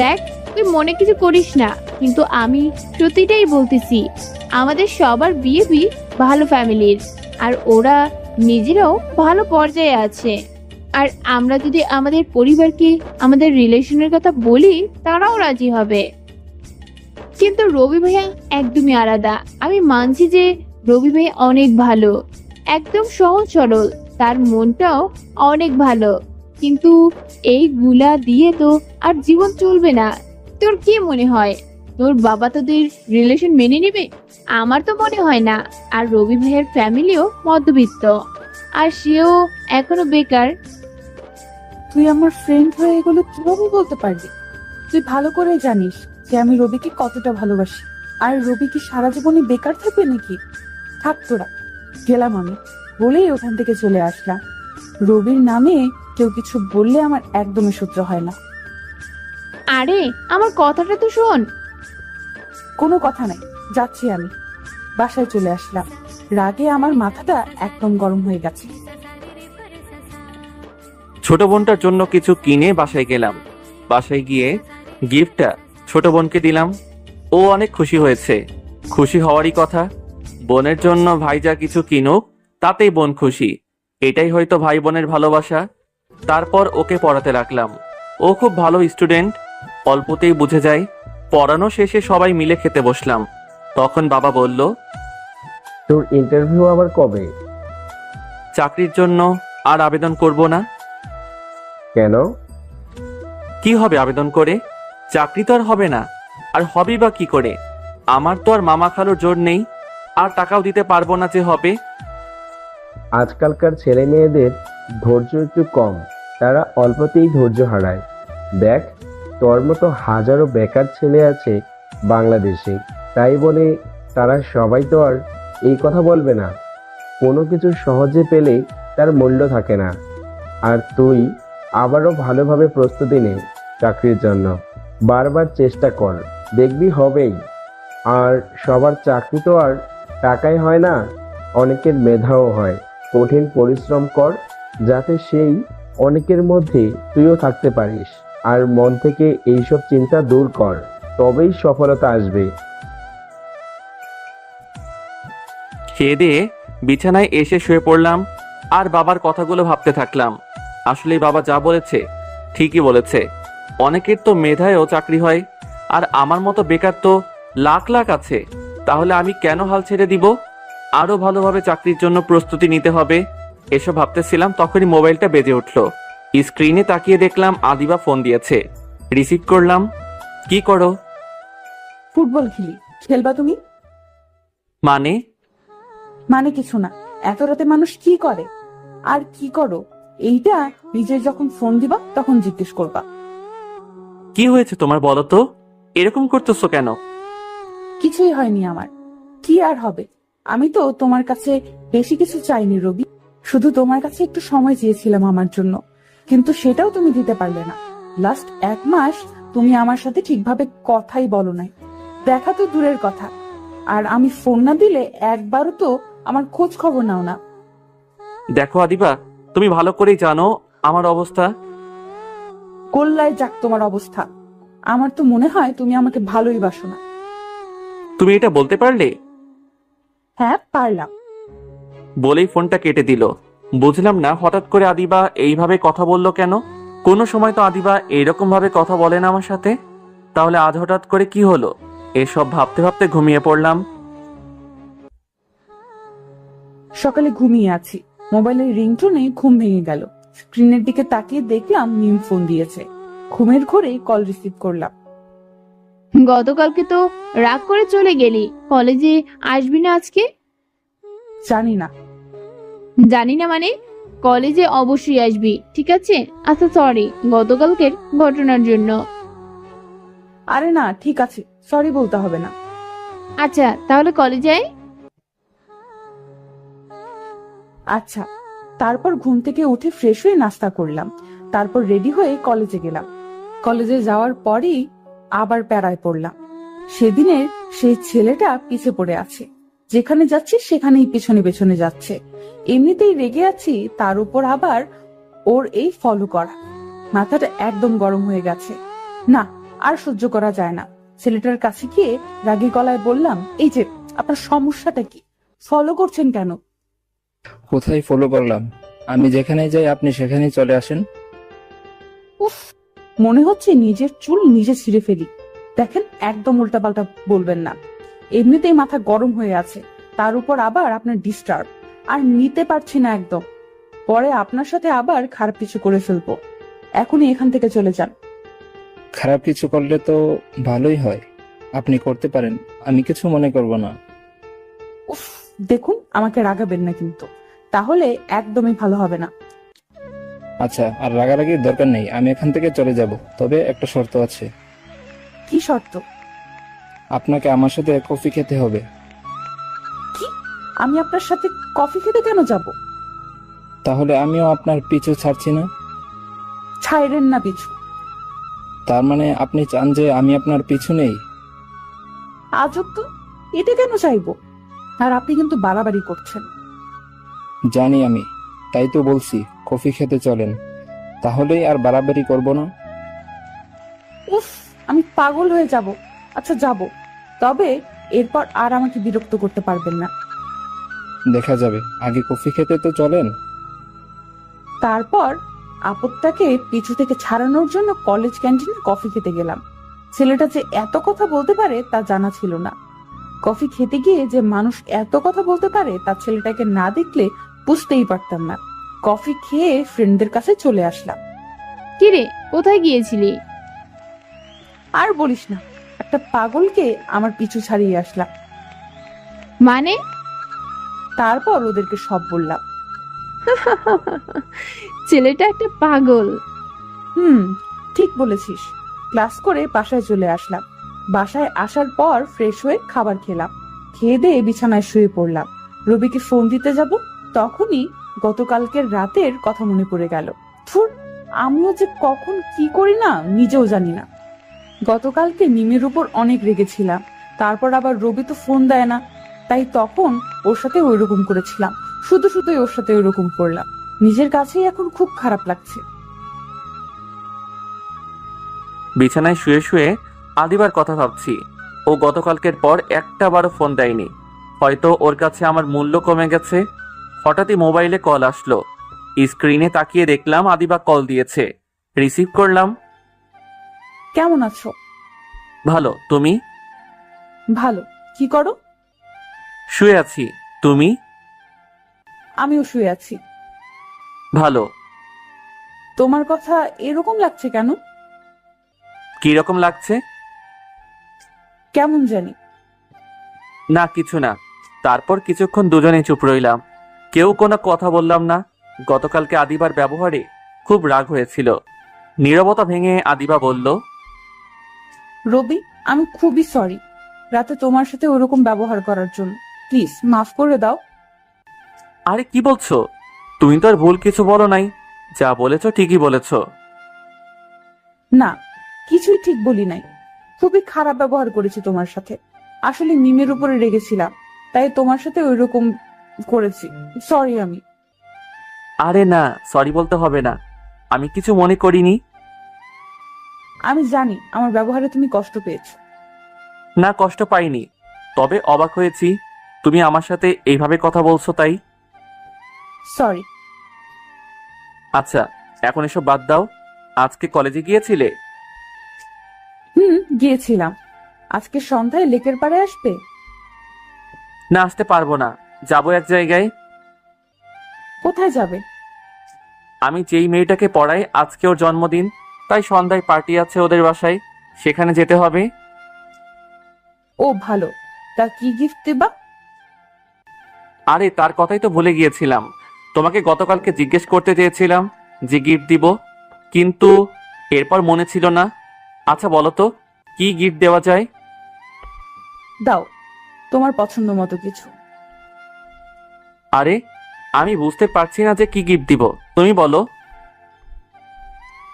দেখ, তুই মনে কিছু করিস না, কিন্তু আমি সত্যিটাই বলতেছি। আমাদের সবার বিয়ে ভালো ফ্যামিলির, আর ওরা নিজেরাও ভালো পর্যায়ে আছে। আর আমরা যদি আমাদের পরিবারকে আমাদের রিলেশনের কথা বলি, তারাও রাজি হবে। কিন্তু রবি ভাইয়া একদমই আলাদা। আমি মানছি যে রবি ভাই অনেক ভালো, একদম সহজ সরল, তার মনটাও অনেক ভালো, কিন্তু এইগুলা দিয়ে তো আর জীবন চলবে না। তোর কি মনে হয় তোর বাবা তোদের রিলেশন মেনে নেবে? আমার তো মনে হয় না। আর রবি ভাইয়ের ফ্যামিলিও মধ্যবিত্ত, আর সেও এখনো বেকার। তুই আমার ফ্রেন্ড হয়ে এগুলো কিভাবে বলতে পারবি? তুই ভালো করে জানিস যে আমি রবিকে কতটা ভালোবাসি। আর রবি কি সারা জীবনই বেকার থাকবে নাকি? থাক তোরা, গেলাম আমি বলেই ওখান থেকে চলে আসলাম। রবির নামে কেউ কিছু বললে আমার একদমই সহ্য হয় না। আরে আমার কথাটা তো শোন। কোনো কথা নাই, যাচ্ছি আমি। বাসায় চলে আসলাম। রাগে আমার মাথাটা একদম গরম হয়ে গেছে। ছোট বোনটার জন্য কিছু কিনে বাসায় গেলাম। বাসায় গিয়ে গিফটটা ছোট বোনকে দিলাম। ও অনেক খুশি হয়েছে। খুশি হওয়ারই কথা। বোনের জন্য ভাই যা কিছু কিনুক তাতেই বোন খুশি। এটাই হয়তো ভাই বোনের ভালোবাসা। তারপর ওকে পড়াতে রাখলাম। ও খুব ভালো স্টুডেন্ট, অল্পতেই বুঝে যায়। পড়ানো শেষে সবাই মিলে খেতে বসলাম। তখন বাবা বলল, তোর ইন্টারভিউ আবার কবে? চাকরির জন্য আর আবেদন করব না। কেন? কি হবে আবেদন করে? চাকরি তো আর হবে না। আর হবেই বা কি করে? আমার তো আর মামা খালুর জোর নেই, আর টাকাও দিতে পারবো না যে হবে। আজকালকার ছেলে মেয়েদের ধৈর্য একটু কম, তারা অল্পতেই ধৈর্য হারায়। দেখ, তোর মতো হাজারো বেকার ছেলে আছে বাংলাদেশে, তাই বলে তারা সবাই তো আর এই কথা বলবে না। কোনো কিছু সহজে পেলে তার মূল্য থাকে না। আর তুই আবারও ভালোভাবে প্রস্তুতি নে চাকরির জন্য। বারবার চেষ্টা কর, দেখবি হবেই। আর সবার চাকরি তো আর টাকায় হয় না, অনেকের মেধাও হয়। কঠিন পরিশ্রম কর, যাতে সেই অনেকের মধ্যে তুইও থাকতে পারিস। আর মন থেকে এইসব চিন্তা দূর কর, তবেই সফলতা আসবে। খেয়ে দিয়ে বিছানায় এসে শুয়ে পড়লাম আর বাবার কথাগুলো ভাবতে থাকলাম। আসলে বাবা যা বলেছে ঠিকই বলেছে। অনেকের তো মেধায়ও চাকরি হয়, আর আমার মতো বেকার তো লাখ লাখ আছে। তাহলে আমি কেন হাল ছেড়ে দিব? আরো ভালোভাবে চাকরির জন্য প্রস্তুতি নিতে হবে। এসব ভাবতেছিলাম, তখনই মোবাইলটা বেজে উঠলো। স্ক্রিনে তাকিয়ে দেখলাম আদিবা ফোন দিয়েছে। রিসিভ করলাম। কি করো? ফুটবল খেলি। খেলবা তুমি? মানে কিছু না। এত রাতে মানুষ কি করে আর কি করো এইটা নিজের যখন ফোন দিবা তখন জিজ্ঞেস করবা। কি হয়েছে তোমার বলো তো? এরকম করতেছো কেন? কিছুই হয়নি আমার। কি আর হবে? আমি তো তোমার কাছে বেশি কিছু চাইনি রবি, শুধু তোমার কাছে একটু সময় চেয়েছিলাম আমার জন্য, কিন্তু সেটাও তুমি দিতে পারলে না। লাস্ট 1 মাস তুমি আমার সাথে ঠিকভাবে কথাই বলো নাই, দেখা তো দূরের কথা। আর আমি ফোন না দিলে একবারও তো আমার খোঁজ খবর নাও না। দেখো আদিবা, তুমি ভালো করেই জানো আমার অবস্থা। গোল্লায় যাক তোমার অবস্থা, আমার তো মনে হয় তুমি আমাকে ভালোই বাসো না। তুমি এটা বলতে পারলে? হ্যাঁ পারলাম। বলেই ফোনটা কেটে দিল। বুঝলাম না হঠাৎ করে আদিবা এইভাবে কথা বললো কেন। কোনো সময় তো আদিবা এইরকম ভাবে কথা বলে না আমার সাথে। তাহলে আজ হঠাৎ করে কি হলো? এসব ভাবতে ভাবতে ঘুমিয়ে পড়লাম। সকালে ঘুমিয়ে আছি, মোবাইলের রিংটোনে ঘুম ভেঙে গেল। স্ক্রিনের দিকে তাকিয়ে দেখলাম মিম ফোন দিয়েছে। ঘুমের ঘোরে কল রিসিভ করলাম। গতকালকে তো রাগ করে চলে গেলি, কলেজে আসবি না আজকে? জানি না। জানি না মানে? কলেজে অবশ্যই আসবি, ঠিক আছে? আচ্ছা সরি গতকালকের ঘটনার জন্য। আরে না, ঠিক আছে, সরি বলতে হবে না। আচ্ছা তাহলে কলেজে আয়। আচ্ছা। তারপর ঘুম থেকে উঠে ফ্রেশ হয়ে নাস্তা করলাম। তারপর রেডি হয়ে কলেজে গেলাম। কলেজে যাওয়ার পরেই আবার প্যারায় পড়লাম। সেদিনের সেই ছেলেটা পিছে পড়ে আছে, যেখানে যাচ্ছি সেখানেই পেছনে পেছনে যাচ্ছে। এমনিতেই রেগে আছি, তার উপর আবার ওর এই ফলো করা। মাথাটা একদম গরম হয়ে গেছে। না, আর সহ্য করা যায় না। ছেলেটার কাছে গিয়ে রাগী গলায় বললাম, এই যে আপনার সমস্যাটা কি? ফলো করছেন কেন? কোথায় ফলো করলাম? আমি যেখানে যাই আপনি সেখানেই চলে আসেন। উফ, মনে হচ্ছে নিজের চুল নিজে ছিঁড়ে ফেলি। দেখেন, একদম উল্টাপাল্টা বলবেন না। এমনিতেই মাথা গরম হয়ে আছে, তার উপর আবার আপনার ডিস্টার্ব। আর নিতে পারছি না একদম। পরে আপনার সাথে আবার খারাপ কিছু করে ফেলবো। এখনই এখান থেকে চলে যান। খারাপ কিছু করলে তো ভালোই হয়, আপনি করতে পারেন, আমি কিছু মনে করব না। উফ, দেখুন আমাকে রাগাবেন না কিন্তু, তাহলে একদমই ভালো হবে না। আচ্ছা, আর রাগারাগির দরকার নেই, আমি এখান থেকে চলে যাব, তবে একটা শর্ত আছে। কি শর্ত? আপনাকে আমার সাথে কফি খেতে হবে। কি? আমি আপনার সাথে কফি খেতে কেন যাব? তাহলে আমিও আপনার পিছু ছাড়ছি না। ছাইরেন না পিছু। তার মানে আপনি চান যে আমি আপনার পিছু নেই? আজব তো, এটা কেন চাইবো? আর আপনি কিন্তু বাড়াবাড়ি করছেন। জানি আমি, তাই তো বলছি কফি খেতে চলেন, তাহলেই আর বাড়াবাড়ি করব না। উফ, আমি পাগল হয়ে যাব। আচ্ছা যাব, তবে এরপর আর আমাকে বিরক্ত করতে পারবেন না। দেখা যাবে, আগে কফি খেতে তো চলেন। তারপর আপদটাকে পিছু থেকে ছাড়ানোর জন্য কলেজ ক্যান্টিনে কফি খেতে গেলাম। ছেলেটা যে এত কথা বলতে পারে তা জানা ছিল না। কফি খেতে গিয়ে যে মানুষ এত কথা বলতে পারে তা ছেলেটাকে না দেখলে বুঝতেই পারতাম না। কফি খেয়ে ফ্রেন্ডদের কাছে চলে আসলাম। কিরে, কোথায় গিয়েছিলি? আর বলিস না, একটা পাগলকে আমার পিছু ছাড়িয়ে আসলাম। মানে? তারপর ওদেরকে সব বললাম। ছেলেটা একটা পাগল। ঠিক বলেছিস। ক্লাস করে বাসায় চলে আসলাম। বাসায় আসার পর ফ্রেশ হয়ে খাবার খেলাম। খেয়ে দিয়ে বিছানায় শুয়ে পড়লাম। রবিকে ফোন দিতে যাব, তখনই গতকালকের রাতের কথা মনে পড়ে গেল। ধুর, আমিও যে কখন কি করি না নিজেও জানি না। গতকালকে নিমের উপর অনেক রেগেছিলাম। তারপর আবার রবি তো ফোন দেয় না, তাই তখন ওর সাথে ওইরকম করেছিলাম। শুধু শুধুই ওর সাথে ওইরকম করলাম। নিজের কাছেই এখন খুব খারাপ লাগছে। বিছানায় শুয়ে শুয়ে আদিবার কথা ভাবছি। ও গতকালকের পর একটা বারও ফোন দেয়নি। হয়তো ওর কাছে আমার মূল্য কমে গেছে। হঠাৎই মোবাইলে কল আসলো। স্ক্রিনে তাকিয়ে দেখলাম আদিবা কল দিয়েছে। রিসিভ করলাম। কেমন আছো? ভালো, তুমি? ভালো। কি করো? শুয়ে আছি। তুমি? আমিও শুয়ে আছি। ভালো। তোমার কথা এরকম লাগছে কেন? কিরকম লাগছে? কেমন জানি। না, কিছু না। তারপর কিছুক্ষণ দুজনেই চুপ রইলাম। কেউ কোনো কথা বললাম না। গতকালকে আদিবার ব্যবহারে খুব রাগ হয়েছিল। নীরবতা ভেঙে আদিবা বলল, রবি, আমি খুবই সরি রাতে তোমার সাথে ওরকম ব্যবহার করার জন্য। প্লিজ মাফ করে দাও। আরে কি বলছো? তুমি তো আর ভুল কিছু বলো নাই। যা বলেছো ঠিকই বলেছো। না, কিছুই ঠিক বলি নাই। খুবই খারাপ ব্যবহার করেছি তোমার সাথে। আসলে মিমের উপরে রেগেছিলাম, তাই তোমার সাথে ওইরকম করেছি। সরি আমি। আরে না, সরি বলতে হবে না। আমি কিছু মনে করিনি। আমি জানি আমার ব্যবহারে তুমি কষ্ট পেয়েছো। না, কষ্ট পাইনি। তবে অবাক হয়েছি তুমি আমার সাথে এইভাবে কথা বলছো, তাই। সরি। আচ্ছা, এখন এসব বাদ দাও। আজকে কলেজে গিয়েছিলে? গিয়েছিলাম। আজকে সন্ধ্যায় লেকের পাড়ে আসবে? না, আসতে পারবো না। যাবো এক জায়গায়। কোথায় যাবে? আমি যেই মেয়েটাকে পড়াই আজকে ওর জন্মদিন, তাই সন্ধ্যায় পার্টি আছে ওদের বাসায়, সেখানে যেতে হবে। ও ভালো। তা কি গিফট দেবা? আরে তার কথাই তো ভুলে গিয়েছিলাম। তোমাকে গতকালকে জিজ্ঞেস করতে চেয়েছিলাম যে গিফট দিব, কিন্তু এরপর মনে ছিল না। আচ্ছা বলো তো, কি গিফট দেওয়া যায়? দাও তোমার পছন্দ মতো কিছু। আরে আমি বুঝতে পারছি না যে কি গিফট দিব, তুমি বলো।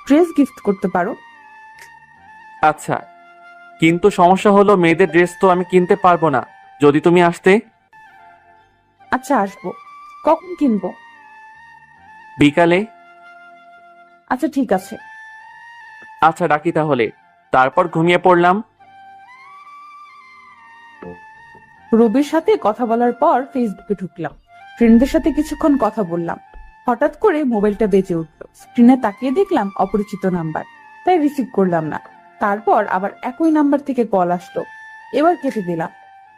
ড্রেস গিফট করতে পারো। আচ্ছা, কিন্তু সমস্যা হলো মেয়েদের ড্রেস তো আমি কিনতে পারবো না। যদি তুমি আসতে। আচ্ছা আসবো। কখন কিনবো? বিকালে। আচ্ছা ঠিক আছে। আচ্ছা ডাকি তাহলে। তারপর ঘুমিয়ে পড়লাম। রবির সাথে কথা বলার পর ফেসবুকে ঢুকলাম। ফ্রেন্ডদের সাথে কিছুক্ষণ কথা বললাম। হঠাৎ করে মোবাইলটা বেজে উঠলো। স্ক্রিনে তাকিয়ে দেখলাম অপরিচিত নাম্বার, তাই রিসিভ করলাম না। তারপর আবার একই নাম্বার থেকে কল আসলো। এবার কেটে দিলাম,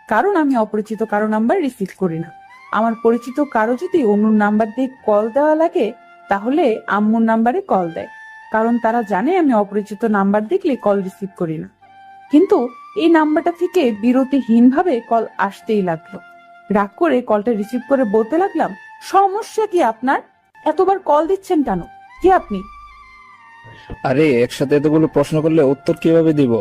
কারণ আমি অপরিচিত কারো নাম্বার রিসিভ করি না। আমার পরিচিত কারো যদি অন্য নাম্বার দিয়ে কল দেওয়া লাগে, তাহলে আম্মুর নাম্বারে কল দেয়, কারণ তারা জানে আমি অপরিচিত নাম্বার দেখলে কল রিসিভ করি না। কিন্তু এই নাম্বারটা থেকে বিরতিহীন ভাবে কল আসতেই লাগলো। রাগ করে কলটা রিসিভ করে বলতে লাগলাম, সমস্যা কি আপনার? এতবার কল দিচ্ছেন কেন? কি আপনি? আরে একসাথে এতগুলো প্রশ্ন করলে উত্তর কিভাবে দিব?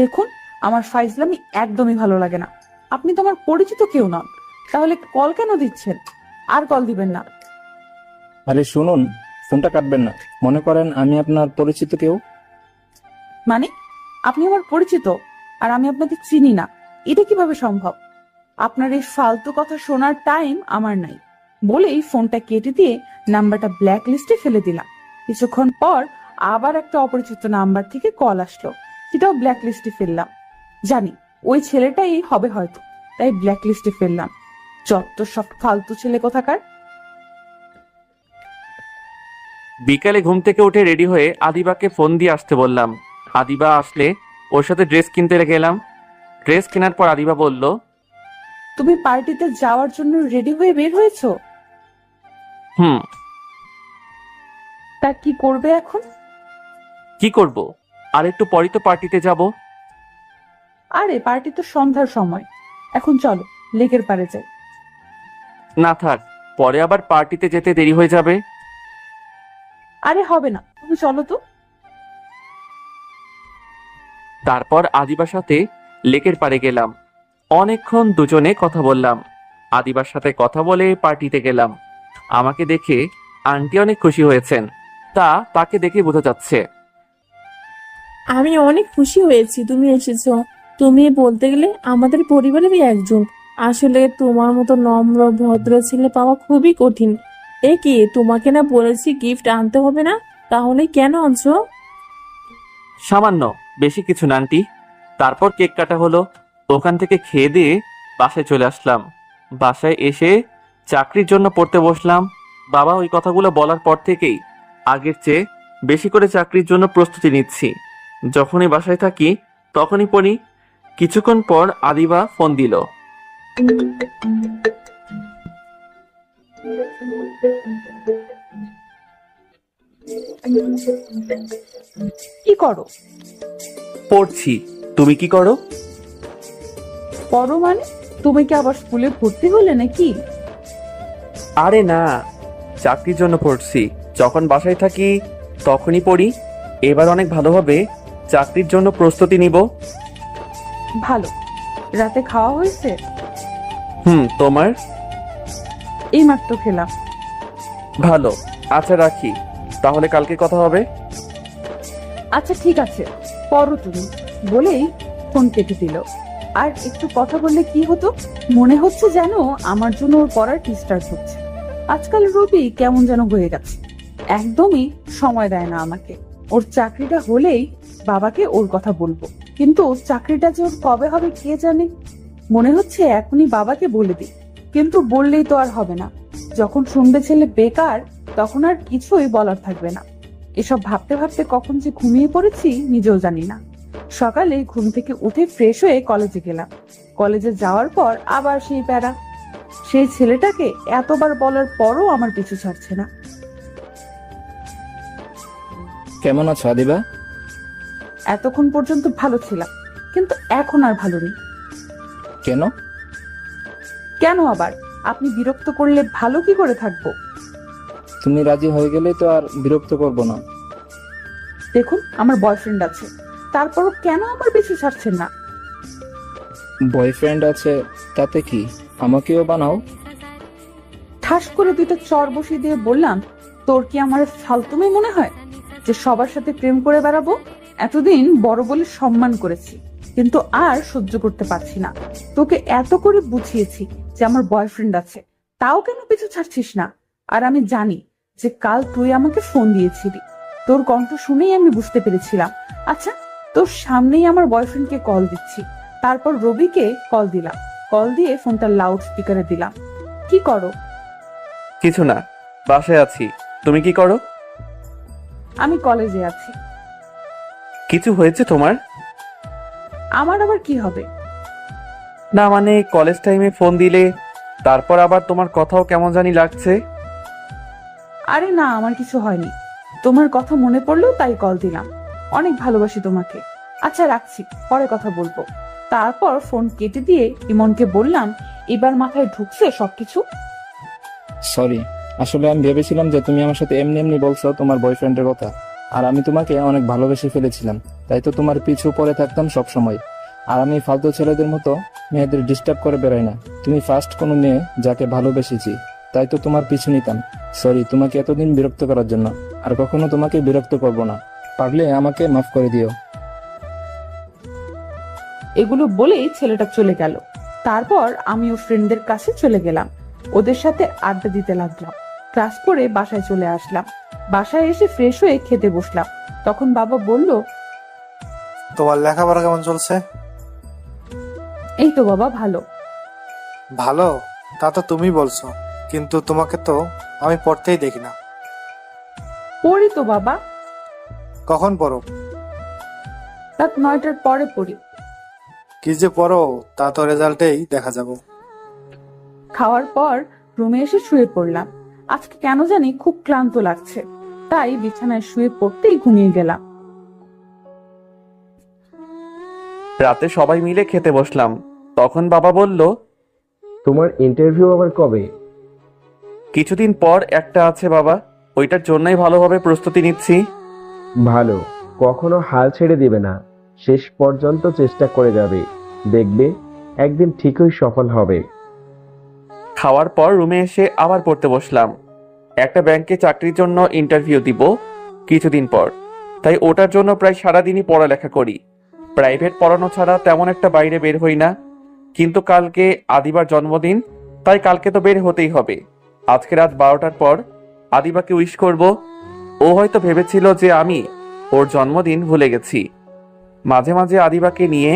দেখুন, আমার ফাইজলামি একদমই ভালো লাগে না। আপনি তো আমার পরিচিত কেউ নন, তাহলে কল কেন দিচ্ছেন? আর কল দিবেন না। আরে শুনুন, ফোনটা কাটবেন না। মনে করেন আমি আপনার পরিচিত কেউ। মানে আপনি আমার পরিচিত আর আমি আপনাকে চিনি না, এটা কিভাবে সম্ভব? আপনার এই ফালতু কথা শোনার টাইম আমার নাই বলেই ফোনটা কেটে দিয়ে নাম্বারটা ব্ল্যাক লিস্টে ফেলে দিলাম। কিছুক্ষণ পর আবার একটা অপরিচিত নাম্বার থেকে কল আসলো, সেটাও ব্ল্যাক লিস্টে ফেললাম। জানি ওই ছেলেটাই হবে হয়তো, তাই ব্ল্যাক লিস্টে ফেললাম। যত সব ফালতু ছেলে কোথাকার। বিকালে ঘুম থেকে উঠে রেডি হয়ে আদিবাকে ফোন দিয়ে আসতে বললাম। আদিবা আসলে ওর সাথে ড্রেস কিনতে গেলাম। ড্রেস কেনার পর আদিবা বলল, তুমি পার্টিতে যাওয়ার জন্য রেডি হয়ে বের হয়েছো? হুম। তা কি করবে এখন? কি করব? আর একটু পরই তো পার্টিতে যাব। আরে পার্টি তো সন্ধ্যার সময়, এখন চলো লেকের পাড়ে যাই। না থাক, পরে আবার পার্টিতে যেতে দেরি হয়ে যাবে। আরে হবে না, তুমি চলো তো। তারপর আদিবার সাথে লেকের পাড়ে গেলাম। অনেকক্ষণ দুজনে কথা বললাম। আদিবার সাথে কথা বলে পার্টিতে গেলাম। আমাকে দেখে আন্টি অনেক খুশি হয়েছেন, তাকে দেখে বোঝা যাচ্ছে। আমি অনেক খুশি হয়েছি তুমি এসেছো। তুমি বলতে গেলে আমাদের পরিবারেরই একজন। আসলে তোমার মতো নম্র ভদ্র ছেলে পাওয়া খুবই কঠিন। এ কি, তোমাকে না বলেছি গিফট আনতে হবে না, তাহলে কেন আনছো? সামান্য, বেশি কিছু না আন্টি। তারপর কেক কাটা হলো। ওখান থেকে খেয়ে দিয়ে বাসায় চলে আসলাম। বাসায় এসে চাকরির জন্য পড়তে বসলাম। বাবা ওই কথাগুলো বলার পর থেকেই আগের চেয়ে বেশি করে চাকরির জন্য প্রস্তুতি নিচ্ছি। যখনই বাসায় থাকি তখনই পড়ি। কিছুক্ষণ পর আদিবা ফোন দিল। কি করো? পড়ছি। তুমি কি করো? পড়ো মানে? তুমি কি আবার স্কুলে ভর্তি হলে নাকি? আরে না, চাকরির জন্য পড়ছি। যখন বাসায় থাকি তখনই পড়ি। এবার অনেক ভালোভাবে চাকরির জন্য প্রস্তুতি নিব। ভালো। রাতে খাওয়া হয়েছে? তোমার? এইমাত্র খেলাম। ভালো। আচ্ছা রাখি, তাহলে কালকে কথা হবে। আচ্ছা ঠিক আছে, পড়ো তুমি বলেই ফোন কেটে দিল। আর একটু কথা বললে কি হতো? মনে হচ্ছে যেন আমার জন্য ওর পড়ার ডিস্টার্ব হচ্ছে। আজকাল রবি কেমন যেন হয়ে গেছে, একদমই সময় দেয় না আমাকে। ওর চাকরিটা হলেই বাবাকে ওর কথা বলবো, কিন্তু চাকরিটা যে ওর কবে হবে কে জানে। মনে হচ্ছে এখনই বাবাকে বলে দিই, কিন্তু বললেই তো আর হবে না। যখন শুনবে ছেলে বেকার, তখন আর কিছুই বলার থাকবে না। এসব ভাবতে ভাবতে কখন যে ঘুমিয়ে পড়েছি নিজেও জানি না। সকালে ঘুম থেকে উঠে ফ্রেশ হয়ে কলেজে গেলাম। কলেজে যাওয়ার পর আবার সেই প্যারা। সেই ছেলেটাকে এতবার বলার পরও আমার পিছু ছাড়ছে না। কেমন আছো আদিবা? এতক্ষণ পর্যন্ত ভালো ছিলাম, কিন্তু এখন আর ভালো নেই। কেন? কেন আবার? আপনি বিরক্ত করলে ভালো কি করে থাকবো? তুমি রাজি হয়ে গেলে তো আর বিরক্ত করব না। দেখুন, আমার বয়ফ্রেন্ড আছে, তারপরও কেন আমার পিছু ছাড়ছেন না? বয়ফ্রেন্ড আছে তাতে কি, আমাকেও বানাও। ঠাস করে দুইটা চর বসিয়ে দিয়ে বললাম, তোর কি আমার ফালতুমি মনে হয় যে সবার সাথে প্রেম করে বেড়াবো? এতদিন বড় বলে সম্মান করেছি, কিন্তু আর সহ্য করতে পারছি না। তোকে এত করে বুঝিয়েছি যে আমার বয়ফ্রেন্ড আছে, তাও কেন পিছু ছাড়ছিস না? আর আমি জানি যে কাল তুই আমাকে ফোন দিয়েছিলি, তোর কণ্ঠ শুনেই আমি বুঝতে পেরেছিলাম। আচ্ছা, তোর সামনেই আমার বয়ফ্রেন্ডকে কল দিচ্ছি, তারপর রবিকে কল দিলাম, কল দিয়ে ফোনটা লাউড স্পিকারে দিলাম। কি করো? কিছু না, বাসায় আছি। তুমি কি করো? আমি কলেজে আছি। কিছু হয়েছে তোমার? আমার আবার কি হবে? না মানে কলেজ টাইমে ফোন দিলে তারপর আবার তোমার কথাও কেমন জানি লাগছে। আরে না, আমার কিছু হয়নি। তোমার কথা মনে পড়লো তাই কল দিলাম। অনেক ভালোবাসি তোমাকে। আচ্ছা রাখছি, পরে কথা বলবো। তারপর ফোন কেটে দিয়ে ইমনকে বললাম, এবার মাথায় ঢুকছে সবকিছু? সরি, আসলে আমি ভেবেছিলাম যে তুমি আমার সাথে এমনি এমনি বলছো তোমার বয়ফ্রেন্ডের কথা, আর আমি তোমাকে অনেক ভালোবেসে ফেলেছিলাম, তাই তো তোমার পিছু পড়ে থাকতাম সব সময়। আর আমি ফালতু ছেলেদের মতো মেয়েদের ডিস্টার্ব করে বেড়াই না। তুমি ফার্স্ট কোনো মেয়ে যাকে ভালোবেসেছি, তাই তো তোমার পিছু নিতাম। সরি তোমাকে এতদিন বিরক্ত করার জন্য, আর কখনো তোমাকে বিরক্ত করব না। পারলে আমাকে মাফ করে দিও। এগুলো বলেই ছেলেটা চলে গেল। তারপর আমি ও ফ্রেন্ডদের কাছে চলে গেলাম, ওদের সাথে আড্ডা দিতে লাগলাম। ক্লাস করে বাসায় চলে আসলাম। বাসায় এসে ফ্রেশ হয়ে খেতে বসলাম। তখন বাবা বলল, তোমার লেখাপড়া কেমন চলছে? এই তো বাবা ভালো। ভালো? তা তো তুমি বলছো, কিন্তু তোমাকে তো আমি পড়তেই দেখি না। পড়ি তো বাবা, কখন পড়ো? রাত 9টার পরে পড়ি। কি যে পড়ো তা তো রেজাল্টেই দেখা যাবে। খাওয়ার পর রুমে এসে শুয়ে পড়লাম। আজকে কেন জানি খুব ক্লান্ত লাগছে, তাই বিছানায় শুয়ে পড়তেই ঘুমিয়ে গেলাম। রাতে সবাই মিলে খেতে বসলাম। তখন বাবা বলল, তোমার ইন্টারভিউ আবার কবে? কিছুদিন পর একটা আছে বাবা, ওইটার জন্যই ভালোভাবে প্রস্তুতি নিচ্ছি। ভালো, কখনো হাল ছেড়ে দিবে না, শেষ পর্যন্ত চেষ্টা করে যাবে, দেখবে একদিন ঠিকই সফল হবে। খাওয়ার পর রুমে এসে আবার পড়তে বসলাম। একটা ব্যাংকে চাকরির জন্য ইন্টারভিউ দিব কিছুদিন পর, তাই ওটার জন্য প্রায় সারাদিনই পড়ালেখা করি। প্রাইভেট পড়ানো ছাড়া তেমন একটা বাইরে বের হই না। কিন্তু কালকে আদিবার জন্মদিন, তাই কালকে তো বের হতেই হবে। আজকে রাত 12টার পর আদিবাকে উইশ করব। ও হয়তো ভেবেছিল যে আমি ওর জন্মদিন ভুলে গেছি। মাঝে মাঝে আদিবাকে নিয়ে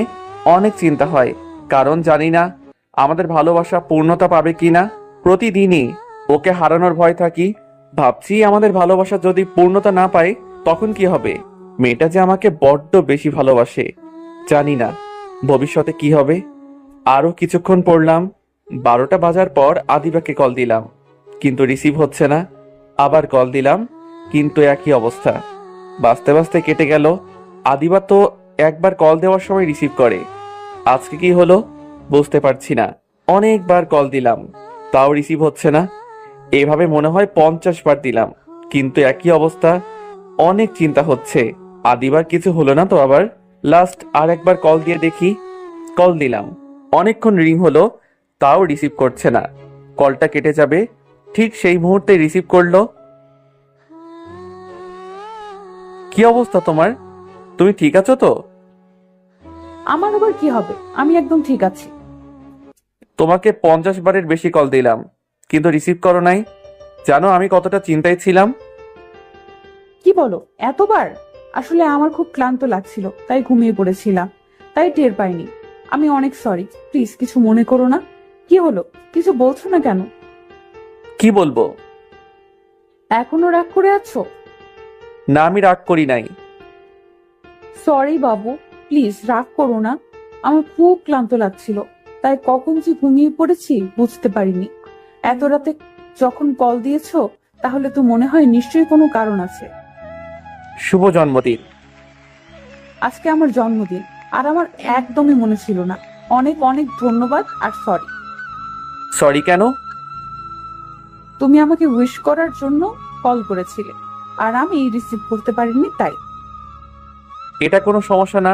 অনেক চিন্তা হয়, কারণ জানি না আমাদের ভালোবাসা পূর্ণতা পাবে কিনা। প্রতিদিনই ওকে হারানোর ভয় থাকি। ভাবছি আমাদের ভালোবাসা যদি পূর্ণতা না পায় তখন কি হবে। মেয়েটা যে আমাকে বড্ড বেশি ভালোবাসে। জানি না ভবিষ্যতে কি হবে। আরো কিছুক্ষণ পড়লাম। 12টা বাজার পর আদিবাকে কল দিলাম, কিন্তু রিসিভ হচ্ছে না। আবার কল দিলাম, কিন্তু একই অবস্থা। বাঁচতে বাঁচতে কেটে গেল। আদিবা তো একবার কল দেওয়ার সময় রিসিভ করে, আজকে কি হলো বুঝতে পারছি না। অনেকবার কল দিলাম, তাও রিসিভ হচ্ছে না। এভাবে মনে হয় 50 বার দিলাম, কিন্তু একই অবস্থা। অনেক চিন্তা হচ্ছে আদিবার কিছু হলো না তো আবার। লাস্ট আর একবার কল দিয়ে দেখি। কল দিলাম, অনেকক্ষণ রিং হলো, তাও রিসিভ করছে না। কলটা কেটে যাবে, ঠিক সেই মুহূর্তে রিসিভ করলো। কি অবস্থা তোমার? তুমি ঠিক আছো তো? আমার আবার কি হবে, আমি একদম ঠিক আছি। তোমাকে 50 বারের বেশি কল দিলাম, কিন্তু রিসিভ করো নাই। জানো আমি কতটা চিন্তায় ছিলাম? কি বলো, এতবার? আসলে আমার খুব ক্লান্ত লাগছিল, তাই ঘুমিয়ে পড়েছিলাম, তাই টের পাইনি। আমি অনেক সরি, প্লিজ কিছু মনে করো না। কি হলো, কিছু বলছো না কেন? কি বলবো? এখনো রাগ করে আছো? না, আমি রাগ করি নাই। সরি বাবু, প্লিজ রাগ করো না। আমার খুব ক্লান্ত লাগছিল, তাই কখন যে ঘুমিয়ে পড়েছি বুঝতে পারিনি। এত রাতে যখন কল দিয়েছো, তাহলে তো মনে হয় নিশ্চয়ই কোনো কারণ আছে। শুভ জন্মদিন। আজকে আমার জন্মদিন, আর আমার একদমই মনে ছিল না। অনেক অনেক ধন্যবাদ আর সরি। সরি কেন? তুমি আমাকে উইশ করার জন্য কল করেছিলে, আর আমি রিসিভ করতে পারিনি, তাই। এটা কোনো সমস্যা না,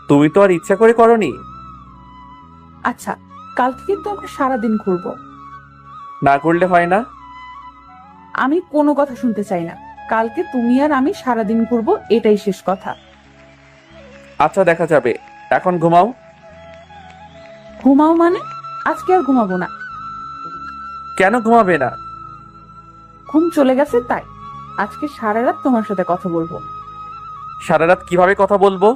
তুমি তো আর ইচ্ছা করে করনি। আচ্ছা, কালকে কিন্তু আমরা সারাদিন ঘুরবো। না করলে হয় না? আমি কোনো কথা শুনতে চাই না। কালকে তুমি আর আমি সারাদিন ঘুরবো, এটাই শেষ কথা। আচ্ছা দেখা যাবে, এখন ঘুমাও। ঘুমাও মানে? আজকে আর ঘুমাবো না। কেন ঘুমাবে না? ঘুম চলে গেছে, তাই আজকে সারা রাত তোমার সাথে কথা বলবো। সারা রাত কিভাবে কথা বলবো?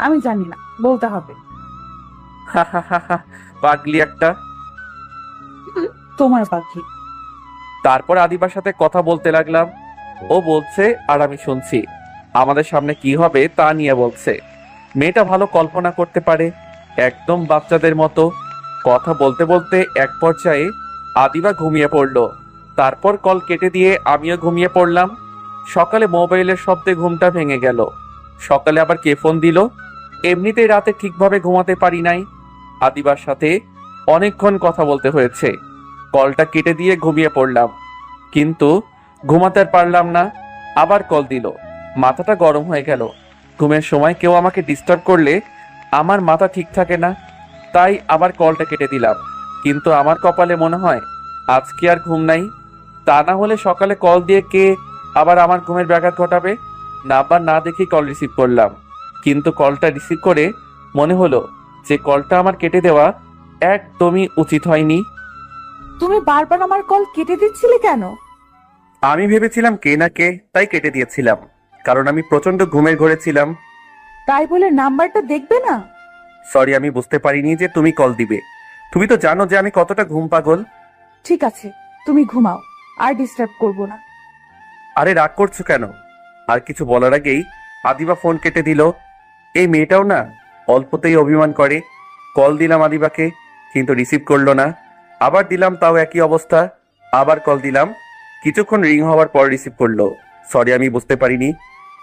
আমি জানি না, বলতে হবে। পাগলি একটা। তোমার পাখি। তারপর আদিবার সাথে কথা বলতে লাগলাম। ও বলছে আর আমি শুনছি। আমাদের সামনে কি হবে তা নিয়ে বলছে। মেয়েটা ভালো কল্পনা করতে পারে, একদম বাচ্চাদের মতো। কথা বলতে বলতে এক পর্যায়ে আদিবা ঘুমিয়ে পড়লো। তারপর কল কেটে দিয়ে আমিও ঘুমিয়ে পড়লাম। সকালে মোবাইলের শব্দে ঘুমটা ভেঙে গেল। সকালে আবার কে ফোন দিল? এমনিতেই রাতে ঠিকভাবে ঘুমাতে পারি নাই। আদিবার সাথে অনেকক্ষণ কথা বলতে হয়েছে। কলটা কেটে দিয়ে ঘুমিয়ে পড়লাম, কিন্তু ঘুমাতে আর পারলাম না। আবার কল দিল, মাথাটা গরম হয়ে গেল। ঘুমের সময় কেউ আমাকে ডিস্টার্ব করলে আমার মাথা ঠিক থাকে না, তাই আবার কলটা কেটে দিলাম। কিন্তু আমার কপালে মনে হয় আজকে আর ঘুম নাই। তা না হলে সকালে কল দিয়ে কে আবার আমার ঘুমের ব্যাঘাত ঘটাবে। নাম্বার না দেখেই কল রিসিভ করলাম, কিন্তু কলটা রিসিভ করে মনে হলো যে কলটা আমার কেটে দেওয়া একদমই উচিত হয়নি। তুমি বারবার আমার কল কেটে দিচ্ছিলে কেন? আমি ভেবেছিলাম কে না কে, তাই কেটে দিয়েছিলাম, কারণ আমি প্রচন্ড ঘুমের ঘোরে ছিলাম। তাই বলে নাম্বারটা দেখবে না? সরি, আমি বুঝতে পারিনি যে তুমি কল দিবে। তুমি তো জানো যে আমি কতটা ঘুম পাগল। ঠিক আছে, তুমি ঘুমাও, আর ডিস্টার্ব করব না। আরে রাগ করছো কেন? আর কিছু বলার আগেই আদিবা ফোন কেটে দিল। এই মেয়েটাও না অল্পতেই অভিমান করে। কল দিলাম আদিবাকে, কিন্তু রিসিভ করলো না। আবার দিলাম, তাও একই অবস্থা। আবার কল দিলাম, কিছুক্ষণ রিং হওয়ার পর রিসিভ করলো। সরি, আমি বুঝতে পারিনি।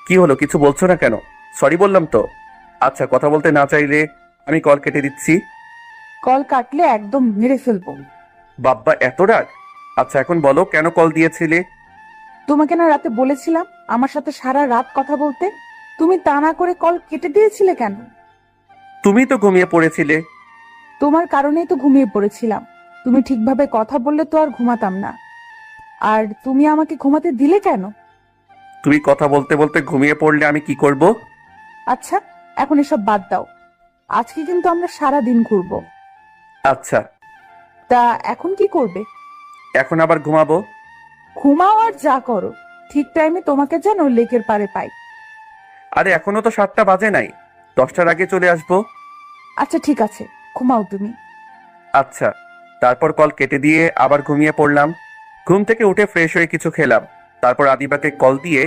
কি হলো, কিছু বলছো না কেন? সরি বললাম তো। আচ্ছা, কথা বলতে না চাইলে আমি কল কেটে দিচ্ছি। কল কাটলে একদম মেরে ফেলবো। বাব্বা, এত রাগ? আচ্ছা, এখন বলো কেন কল দিয়েছিলে? তোমাকে না রাতে বলেছিলাম আমার সাথে সারা রাত কথা বলতে, তুমি তা না করে কল কেটে দিয়েছিলে কেন? তুমি তো ঘুমিয়ে পড়েছিলে। তোমার কারণেই তো ঘুমিয়ে পড়েছিলাম। তুমি ঠিকভাবে কথা বললে তো আর ঘুমাতাম না। আর তুমি আমাকে ঘুমাতে দিলে কেন? তুমি কথা বলতে বলতে ঘুমিয়ে পড়লে আমি কি করব? আচ্ছা, এখন এসব বাদ দাও। আজকে কিন্তু আমরা সারা দিন ঘুরবো। আচ্ছা, তা এখন কি করবে? এখন আবার ঘুমাবো। ঘুমাও আর যা করো, ঠিক টাইমে তোমাকে যেন লেকের পাড়ে পাই। আরে এখনো তো 7টা বাজে নাই, 10টার আগে চলে আসবো। আচ্ছা ঠিক আছে, ঘুমাও তুমি। আচ্ছা, তারপর কল কেটে দিয়ে আবার ঘুমিয়ে পড়লাম। ঘুম থেকে উঠে ফ্রেশ হয়ে কিছু খেলাম। তারপর আদিবাকে কল দিয়ে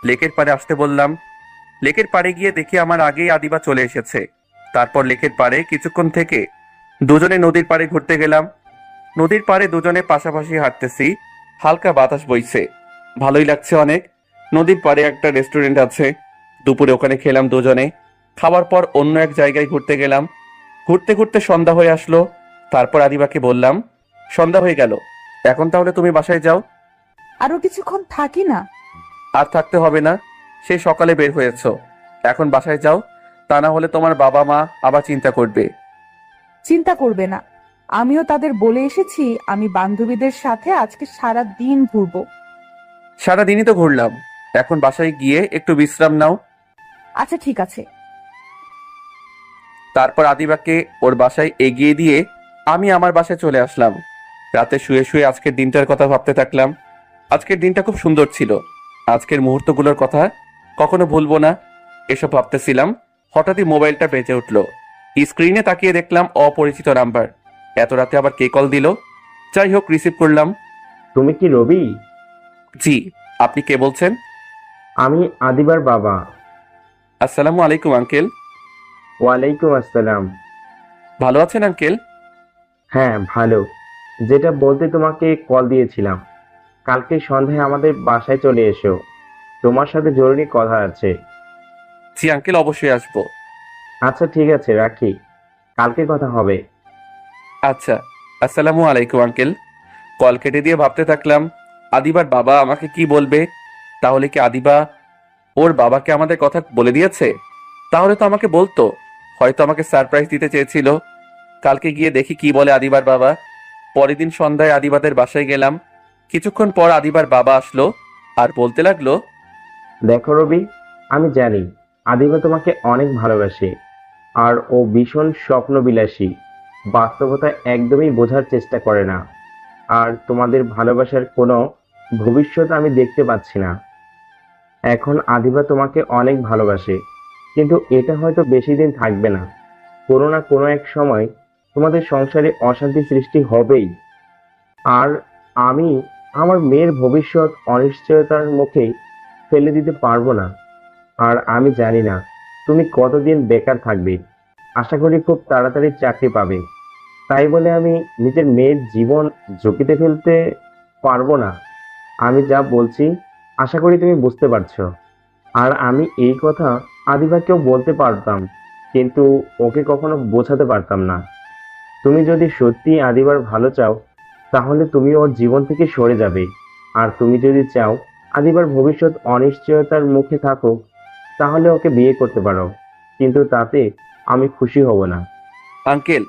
লেকের পাড়ে আসতে বললাম। লেকের পাড়ে গিয়ে দেখি আমার আগেই আদিবা চলে এসেছে। তারপর লেকের পাড়ে কিছুক্ষণ থেকে দুজনে নদীর পাড়ে ঘুরতে গেলাম। নদীর পাড়ে দুজনে পাশাপাশি হাঁটতেছি, হালকা বাতাস বইছে, ভালোই লাগছে অনেক। নদীর পাড়ে একটা রেস্টুরেন্ট আছে, দুপুরে ওখানে খেলাম দুজনে। খাওয়ার পর অন্য এক জায়গায় ঘুরতে গেলাম। ঘুরতে ঘুরতে সন্ধ্যা হয়ে আসলো। তারপর আদিবাকে বললাম, সন্ধ্যা হয়ে গেল, এখন তাহলে তুমি বাসায় যাও। আরো কিছুক্ষণ থাকি না? আর থাকতে হবে না, সেই সকালে বের হয়েছো, এখন বাসায় যাও, তা না হলে তোমার বাবা মা আবার চিন্তা করবে। চিন্তা করবে না, আমিও তাদের বলে এসেছি আমি বান্ধবীদের সাথে আজকে সারা দিন ঘুরবো। সারাদিনই তো ঘুরলাম, এখন বাসায় গিয়ে একটু বিশ্রাম নাও। আচ্ছা ঠিক আছে। তারপর আদিবাকে ওর বাসায় এগিয়ে দিয়ে আমি আমার বাসায় চলে আসলাম। রাতে শুয়ে শুয়ে আজকের দিনটার কথা ভাবতে থাকলাম। আজকের দিনটা খুব সুন্দর ছিল। আজকের মুহূর্তগুলোর কথা কখনো ভুলবো না, এসব ভাবতেছিলাম। হঠাৎই মোবাইলটা বেজে উঠলো। স্ক্রিনে তাকিয়ে দেখলাম অপরিচিত নাম্বার। এত রাতে আবার কে কল দিল? যাই হোক, রিসিভ করলাম। তুমি কি রবি? জি, আপনি কে বলছেন? আমি আদিবার বাবা। আসসালামু আলাইকুম আঙ্কেল। ওয়ালাইকুম আসসালাম। ভালো আছেন আঙ্কেল? হ্যাঁ ভালো। যেটা বলতে তোমাকে কল দিয়েছিলাম, কালকে সন্ধ্যায় আমাদের বাসায় চলে এসো, তোমার সাথে জরুরি কথা আছে। জি আঙ্কেল, অবশ্যই আসবো। আচ্ছা ঠিক আছে, রাখি, কালকে কথা হবে। আচ্ছা, আসসালামু আলাইকুম আঙ্কেল। কল কেটে দিয়ে ভাবতে থাকলাম আদিবার বাবা আমাকে কি বলবে। তাহলে কি আদিবা ওর বাবাকে আমাদের কথা বলে দিয়েছে? তাহলে তো আমাকে বলতো, হয়তো আমাকে সারপ্রাইজ দিতে চেয়েছিল। কালকে গিয়ে দেখি কি বলে আদিবার বাবা। পরের দিন সন্ধ্যায় আদিবাদের বাসায় গেলাম। কিছুক্ষণ পর আদিবার বাবা আসলো আর বলতে লাগলো, দেখো রবি, আমি জানি আদিবা তোমাকে অনেক ভালোবাসে, আর ও ভীষণ স্বপ্নবিলাসী, বাস্তবতা একদমই বোঝার চেষ্টা করে না। আর তোমাদের ভালোবাসার কোনো ভবিষ্যৎ আমি দেখতে পাচ্ছি না। এখন আদিবা তোমাকে অনেক ভালোবাসে, কিন্তু এটা হয়তো বেশি দিন থাকবে না। কোনো না কোনো এক সময় তোমাদের সংসারে অশান্তি সৃষ্টি হবেই। আর আমি আমার মেয়ের ভবিষ্যৎ অনিশ্চয়তার মুখে ফেলে দিতে পারবো না। আর আমি জানি না তুমি কতদিন বেকার থাকবে, আশা করি খুব তাড়াতাড়ি চাকরি পাবে। তাই বলে আমি নিজের মেয়ের জীবন ঝুঁকিতে ফেলতে পারবো না। আমি যা বলছি আশা করি তুমি বুঝতে পারছো। আর আমি এই কথা আদিবাকেও বলতে পারতাম, কিন্তু ওকে কখনো বোঝাতে পারতাম না। তুমি যদি সত্যি আদিবার ভালো চাও, তাহলে তুমি ওর জীবন থেকে সরে যাবে। আর তুমি যদি চাও আদিবার ভবিষ্যৎ অনিশ্চয়তার মুখে থাকো, তাহলে ওকে বিয়ে করতে পারো, কিন্তু তাতে আমি খুশি হব না। আঙ্কেল,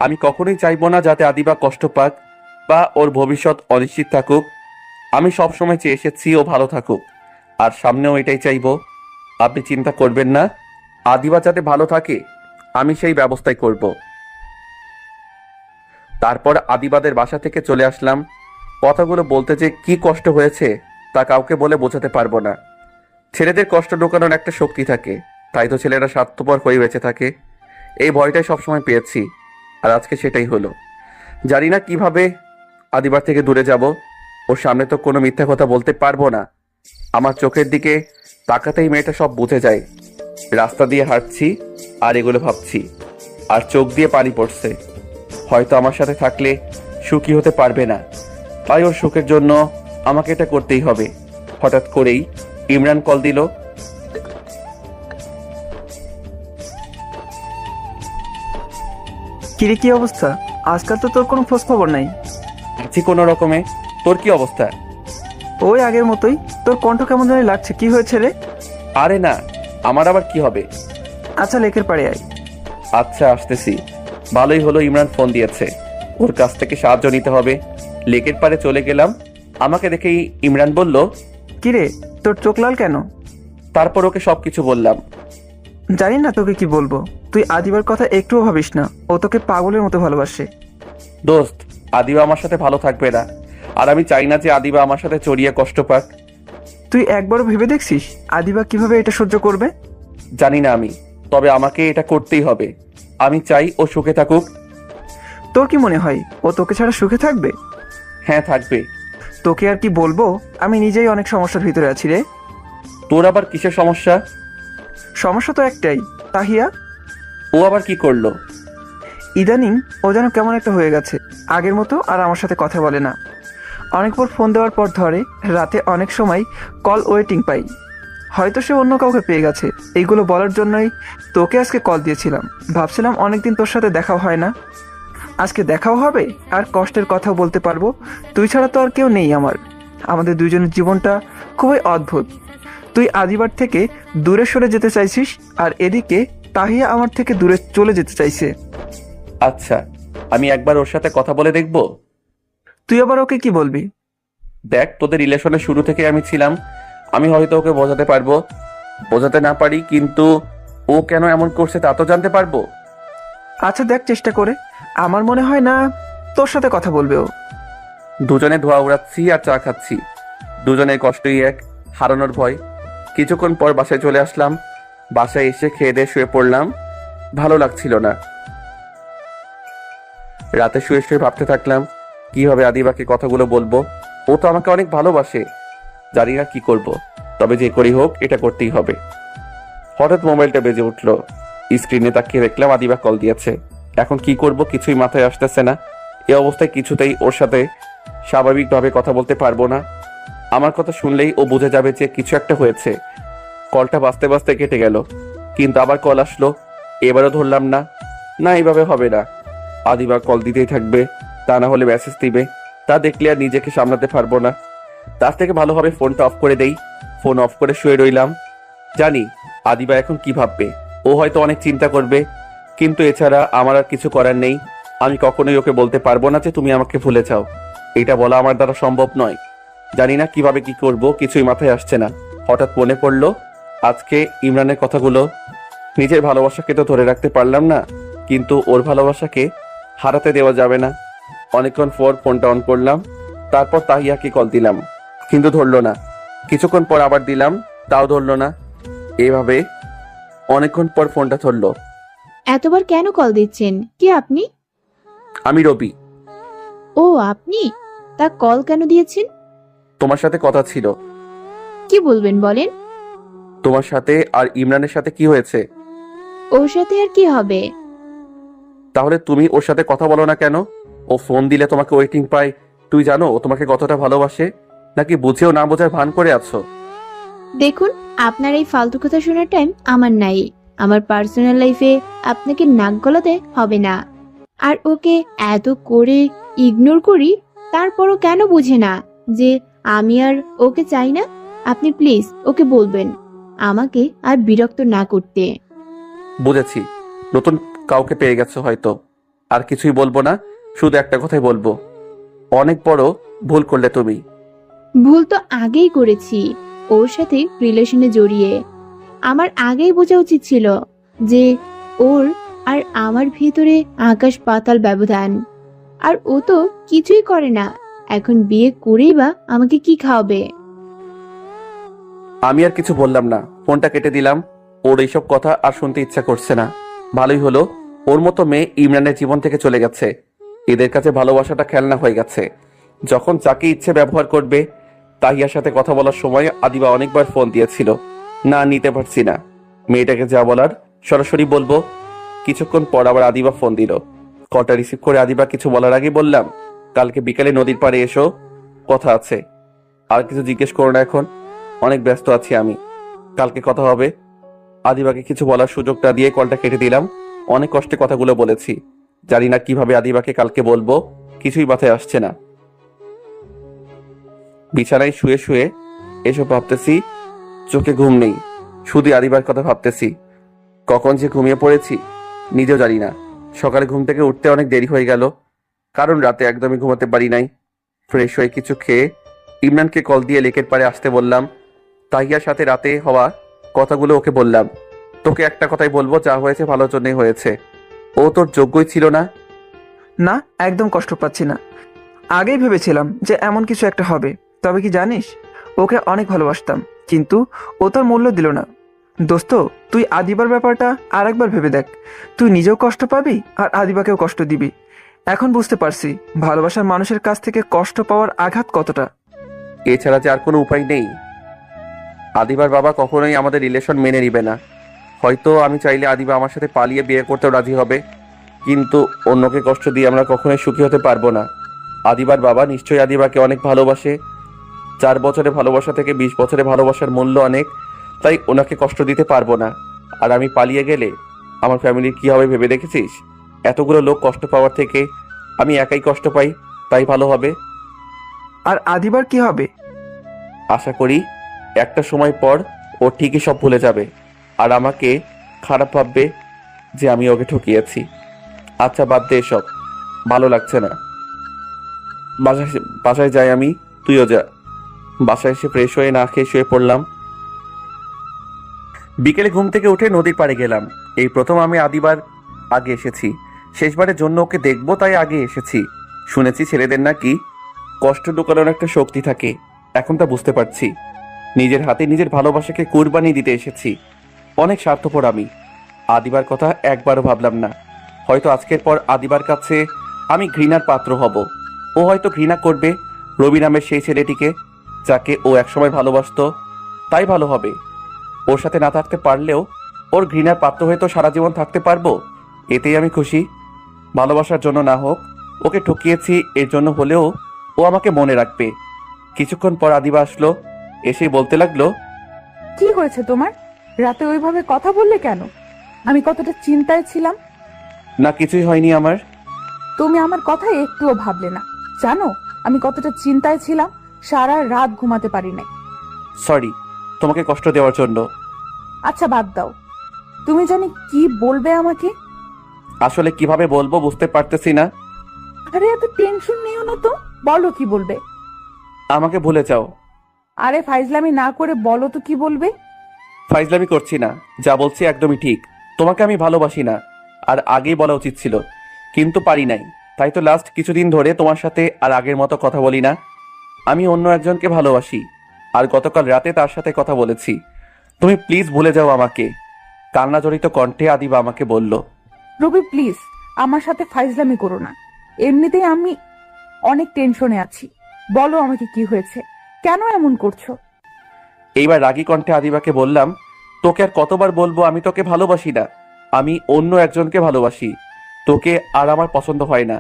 আমি কখনোই চাইবো না যাতে আদিবা কষ্ট পাক বা ওর ভবিষ্যৎ অনিশ্চিত থাকুক। আমি সবসময় চেয়ে এসেছি ও ভালো থাকুক, আর সামনেও এটাই চাইবো। আপনি চিন্তা করবেন না, আদিবা যাতে ভালো থাকে আমি সেই ব্যবস্থাই করব। তারপর আদিবাদের বাসা থেকে চলে আসলাম। কথাগুলো বলতে যে কি কষ্ট হয়েছে তা কাউকে বলে বোঝাতে পারবো না। ছেলেদের কষ্ট ঢোকানোর একটা শক্তি থাকে, তাই তো ছেলেরা স্বার্থপর হয়ে বেঁচে থাকে। এই ভয়টাই সবসময় পেয়েছি, আর আজকে সেটাই হলো। জানি না কিভাবে আদিবার থেকে দূরে যাব। ওর সামনে তো কোনো মিথ্যা কথা বলতে পারবো না। আমার চোখের দিকে তাকাতেই মেয়েটা সব বুঝে যায়। রাস্তা দিয়ে হাঁটছি আর এগুলো ভাবছি, আর চোখ দিয়ে পানি পড়ছে। হয়তো আমার সাথে থাকলে সুখী হতে পারবে না, তাই ওর সুখের জন্য আমাকে এটা করতেই হবে। হঠাৎ করেই ইমরান কল দিল। কিরে, কি অবস্থা? আজকাল তো তোর কোনো খোঁজ খবর নাই। আছি কোনো রকমে। তোর কি অবস্থা? ওই আগের মতোই। তোর কণ্ঠ কেমন জানি লাগছে, কি হয়েছে রে? আরে না, আমার আবার কি হবে? আচ্ছা, লেকের পাড়ে আয়। আচ্ছা, আসতেছি। ভালোই হলো ইমরান ফোন দিয়েছে, ওর কাছ থেকে সাহায্য নিতে হবে। লেকের পাড়ে চলে গেলাম। আমাকে দেখেই ইমরান বলল, কিরে, তোর চোখ লাল কেন? তারপর ওকে সবকিছু বললাম। জানি না তোকে কি বলবো। তুই আদিবার কথা একটুও ভাবিস না, ও তোকে পাগলের মতো ভালোবাসে। দোস্ত, আদিবা আমার সাথে ভালো থাকবে না, আর আমি চাই না যে আদিবা আমার সাথে চড়িয়ে কষ্ট পাক। তুই একবারও ভেবে দেখছিস আদিবা কিভাবে এটা সহ্য করবে? জানি না আমি, তবে আমাকে এটা করতেই হবে। আমি চাই ও সুখে থাকুক। তোর কি মনে হয় ও তোকে ছাড়া সুখে থাকবে? হ্যাঁ, থাকবে। তোকে আর কি বলবো, আমি নিজেই অনেক সমস্যার ভিতরে আছি রে। তোর আবার কিসের সমস্যা? সমস্যা তো একটাই, তাহিয়া। ও আবার কি করলো? ইদানিং ও যেন কেমন একটা হয়ে গেছে। আগের মতো আর আমার সাথে কথা বলে না। অনেক পর ফোন দেওয়ার পর ধরে, রাতে অনেক সময় কল ওয়েটিং পাই। হয়তো সে অন্য কাউকে পেয়ে গেছে। এইগুলো বলার জন্যই তোকে আজকে কল দিয়েছিলাম। ভাবছিলাম অনেকদিন তোর সাথে দেখাও হয় না, আজকে দেখাও হবে আর কষ্টের কথাও বলতে পারবো। তুই ছাড়া তো আর কেউ নেই আমার। আমাদের দুইজনের জীবনটা খুবই অদ্ভুত। তুই আদিবার থেকে দূরে সরে যেতে চাইছিস, আর এদিকে তাহিয়া আমার থেকে দূরে চলে যেতে চাইছে। আচ্ছা, আমি একবার ওর সাথে কথা বলে দেখব। তুই আবার ওকে কি বলবি? দেখ, তোদের রিলেশনের শুরু থেকে আমি ছিলাম। আমি হয়তো ওকে বোঝাতে পারবো, বোঝাতে না পারি, কিন্তু ও কেন এমন করছে তা তো জানতে পারবো। আচ্ছা, দেখ চেষ্টা করে। আমার মনে হয় না তোর সাথে কথা বলবে ও। দুজনে ধোয়া উড়াচ্ছি আর চা খাচ্ছি। দুজনের কষ্টই এক, হারানোর ভয়। কিছুক্ষণ পর বাসায় চলে আসলাম। বাসায় এসে খেয়ে দিয়ে শুয়ে পড়লাম। ভালো লাগছিল না। রাতে শুয়ে শুয়ে ভাবতে থাকলাম কিভাবে আদিবাকে কথাগুলো বলবো। ও তো আমাকে অনেক ভালোবাসে। জানি না কি করব, তবে যে করি হোক এটা করতেই হবে। হঠাৎ মোবাইলটা বেজে উঠলো। স্ক্রিনে তাকিয়ে দেখলাম আদিবা কল দিয়েছে। এখন কি করব কিছুই মাথায় আসতেছে না। এই অবস্থায় কিছুতেই ওর সাথে স্বাভাবিকভাবে কথা বলতে পারবো না। আমার কথা শুনলেই ও বুঝে যাবে যে কিছু একটা হয়েছে। কলটা বাজতে বাজতে কেটে গেল, কিন্তু আবার কল আসলো। এবারও ধরলাম না। না, এইভাবে হবে না। আদিবা কল দিতেই থাকবে, তা না হলে মেসেজ দিবে। তা দেখলে আর নিজেকে সামলাতে পারবো না। তার থেকে ভালোভাবে ফোনটা অফ করে দেই। ফোন অফ করে শুয়ে রইলাম। জানি আদিবা এখন কি ভাববে। ও হয়তো অনেক চিন্তা করবে, কিন্তু এছাড়া আমার আর কিছু করার নেই। আমি কখনোই ওকে বলতে পারবো না যে তুমি আমাকে ভুলে যাও। এটা বলা আমার দ্বারা সম্ভব নয়। জানি না কিভাবে কি করব, কিছুই মাথায় আসছে না। হঠাৎ মনে পড়লো আজকে ইমরানের কথাগুলো। নিজের ভালোবাসাকে তো ধরে রাখতে পারলাম না, কিন্তু ওর ভালোবাসাকে হারাতে দেওয়া যাবে না। অনেকক্ষণ পর ফোনটা অন করলাম। তারপর তাহিয়াকে কল দিলাম, কিন্তু ধরলো না। কিছুক্ষণ পর আবার দিলাম, তাও ধরলো না। এইভাবে অনেকক্ষণ পর ফোনটা ধরলো। এতবার কেন কল দিচ্ছেন? কি আপনি? আমি রবি। ও আপনি? তা কল কেন দিয়েছেন? তোমার সাথে কথা ছিল। কি বলবেন বলেন। তোমার সাথে আর ইমরানের সাথে কি হয়েছে? ওর সাথে আর কি হবে? তাহলে তুমি ওর সাথে কথা বলো না কেন? ও ফোন দিলে তোমাকে ওয়েটিং পায়। তুই জানো ও তোমাকে কতটা ভালোবাসে, নাকি বুঝেও না বোঝার ভান করে আছো? দেখুন, আপনার এই ফালতু কথা শোনার টাইম আমার নাই। আমার পার্সোনাল লাইফে আপনাকে নাক গলাতে হবে না। আর ওকে এত করে ইগনোর করি, তারপরও কেন বুঝে না যে আমি আর ওকে চাই না? আপনি প্লিজ ওকে বলবেন আমাকে আর বিরক্ত না করতে। বুঝেছি, নতুন কাউকে পেয়ে গেছো হয়তো। আর কিছুই বলবো না, শুধু একটা কথাই বলবো, অনেক বড় ভুল করলে তুমি। ভুল তো আগেই করেছি, ওর সাথে রিলেশনে জড়িয়ে। আমার আগেই বোঝা উচিত ছিল যে ওর আর আমার ভিতরে আকাশ পাতাল ব্যবধান। আর ও তো কিছুই করে না। এখন বিয়ে করেই বা আমাকে কি খাওয়াবে? আমি আর কিছু বললাম না, ফোনটা কেটে দিলাম। ওর এইসব কথা আর শুনতে ইচ্ছা করছে না। ভালোই হলো, ওর মতো মেয়ে ইমরানের জীবন থেকে চলে গেছে। এদের কাছে ভালোবাসাটা খেলনা হয়ে গেছে। যখন যাকে ইচ্ছে ব্যবহার করবে। তাহিয়ার সাথে কথা বলার সময় আদিবা অনেকবার ফোন দিয়েছিল, না নিতে পারছি না। মেয়েটাকে যা বলার সরাসরি বলবো। কিছুক্ষণ পর আবার আদিবা ফোন দিল। কলটা রিসিভ করে আদিবা কিছু বলার আগে বললাম, কালকে বিকালে নদীর পাড়ে এসো, কথা আছে। আর কিছু জিজ্ঞেস করো না এখন, অনেক ব্যস্ত আছি আমি, কালকে কথা হবে। আদিবাকে কিছু বলার সুযোগটা দিয়ে কলটা কেটে দিলাম। অনেক কষ্টে কথাগুলো বলেছি, জানি না কিভাবে আদিবাকে কালকে বলবো, কিছুই মাথায় আসছে না। বিছানায় শুয়ে শুয়ে এসব ভাবতেছি, চোখে ঘুম নেই, শুধু আদিবার কথা ভাবতেছি। কখন যে ঘুমিয়ে পড়েছি নিজেও জানি না। সকালে ঘুম থেকে উঠতে অনেক দেরি হয়ে গেল, কারণ রাতে একদমই ঘুমাতে পারি নাই। ফ্রেশ হয়ে কিছু খেয়ে ইমরানকে কল দিয়ে লেকের পাড়ে আসতে বললাম। তাহিয়ার সাথে রাতে হওয়া কথাগুলো ওকে বললাম। তোকে একটা কথাই বলবো, যা হয়েছে ভালোর জন্যই হয়েছে। ও তোর যোগ্যই ছিল না। না, একদম কষ্ট পাচ্ছি না। আগেই ভেবেছিলাম যে এমন কিছু একটা হবে। তবে কি জানিস, ওকে অনেক ভালোবাসতাম, কিন্তু ও তোর মূল্য দিল না। দোস্ত, তুই আদিবার ব্যাপারটা আর একবার ভেবে দেখ। তুই নিজেও কষ্ট পাবি আর আদিবাকেও কষ্ট দিবি। এখন বুঝতে পারছি ভালোবাসার মানুষের কাছ থেকে কষ্ট পাওয়ার আঘাত কতটা। এছাড়া যে আর কোনো উপায় নেই। আদিবার বাবা কখনোই আমাদের রিলেশন মেনে নিবে না। হয়তো আমি চাইলে আদিবা আমার সাথে পালিয়ে বিয়ে করতেও রাজি হবে, কিন্তু অন্যকে কষ্ট দিয়ে আমরা কখনোই সুখী হতে পারবো না। আদিবার বাবা নিশ্চয়ই আদিবাকে অনেক ভালোবাসে। 4 বছরের ভালোবাসা থেকে 20 বছরের ভালোবাসার মূল্য অনেক, তাই ওনাকে কষ্ট দিতে পারবো না। আর আমি পালিয়ে গেলে আমার ফ্যামিলির কি হবে ভেবে দেখেছিস? এতগুলো লোক কষ্ট পাওয়ার থেকে আমি একাই কষ্ট পাই, তাই ভালো হবে। আর আদিবার কি হবে? আশা করি একটা সময় পর ও ঠিকই সব ভুলে যাবে, আর আমাকে খারাপ ভাববে যে আমি ওকে ঠকিয়েছি। আচ্ছা বাদ দে এসব, ভালো লাগছে না। বাসায় যাই আমি, তুইও যা। বাসায় এসে ফ্রেশ হয়ে না খেয়ে শুয়ে পড়লাম। বিকেলে ঘুম থেকে উঠে নদীর পাড়ে গেলাম। এই প্রথম আমি আদিবার আগে এসেছি। শেষবারের জন্য ওকে দেখবো তাই আগে এসেছি। শুনেছি ছেলেদের নাকি কষ্ট লুকানোর একটা শক্তি থাকে, এখন তা বুঝতে পারছি। নিজের হাতে নিজের ভালোবাসাকে কুরবানি দিতে এসেছি। অনেক স্বার্থপর আমি। আদিবার কথা একবারও ভাবলাম না। হয়তো আজকের পর আদিবার কাছে আমি ঘৃণার পাত্র হব। ও হয়তো ঘৃণা করবে রবি নামের সেই ছেলেটিকে, যাকে ও একসময় ভালোবাসতো। তাই ভালো হবে। ওর সাথে না থাকতে পারলেও ওর ঘৃণার পাত্র হয়ে তো সারা জীবন থাকতে পারবো, এতেই আমি খুশি। ভালোবাসার জন্য না হোক, ওকে ঠকিয়েছি এর জন্য হলেও ও আমাকে মনে রাখবে। কিছুক্ষণ পর আদিবা আসলো, এসে বলতে লাগলো, কি হয়েছে তোমার? রাতে ওইভাবে কথা বললে কেন? আমি কতটা চিন্তায় ছিলাম। না কিছুই হয়নি আমার। তুমি আমার কথা একটুও ভাবলে না। জানো আমি কতটা চিন্তায় ছিলাম, সারা রাত ঘুমাতে পারি নাই। সরি তোমাকে কষ্ট দেওয়ার জন্য। আচ্ছা বাদ দাও, তুমি জানি কি বলবে আমাকে। আসলে কিভাবে বলবো বুঝতে পারতেছি না। আরে এত টেনশন নিও না তো, বলো কি বলবে। আমাকে ভুলে যাও। আরে ফাইজলামি না করে বলো তো কি বলবে। ফাইজলামি করছি না, যা বলছি একদমই ঠিক। তোমাকে আমি ভালোবাসি না, আর আগেই বলা উচিত ছিল, কিন্তু পারি নাই। তাই তো লাস্ট কিছুদিন ধরে তোমার সাথে আর আগের মতো কথা বলি না। আমি অন্য একজনকে ভালোবাসি, আর গতকাল রাতে তার সাথে কথা বলেছি। তুমি প্লিজ ভুলে যাও আমাকে। কান্না জড়িত কণ্ঠে আদিবা আমাকে বলল। রবি প্লিজ আমার সাথে ফাইজলামি করো না। এমনিতেই আমি অনেক টেনশনে আছি। বলো আমাকে কি হয়েছে, কেন এমন করছো? এইবার রাগী কণ্ঠে আদিবাকে বললাম, তোকে আর কতবার বলবো আমি তোকে ভালোবাসি না। আমি অন্য একজনকে ভালোবাসি। তোকে আর আমার পছন্দ হয় না।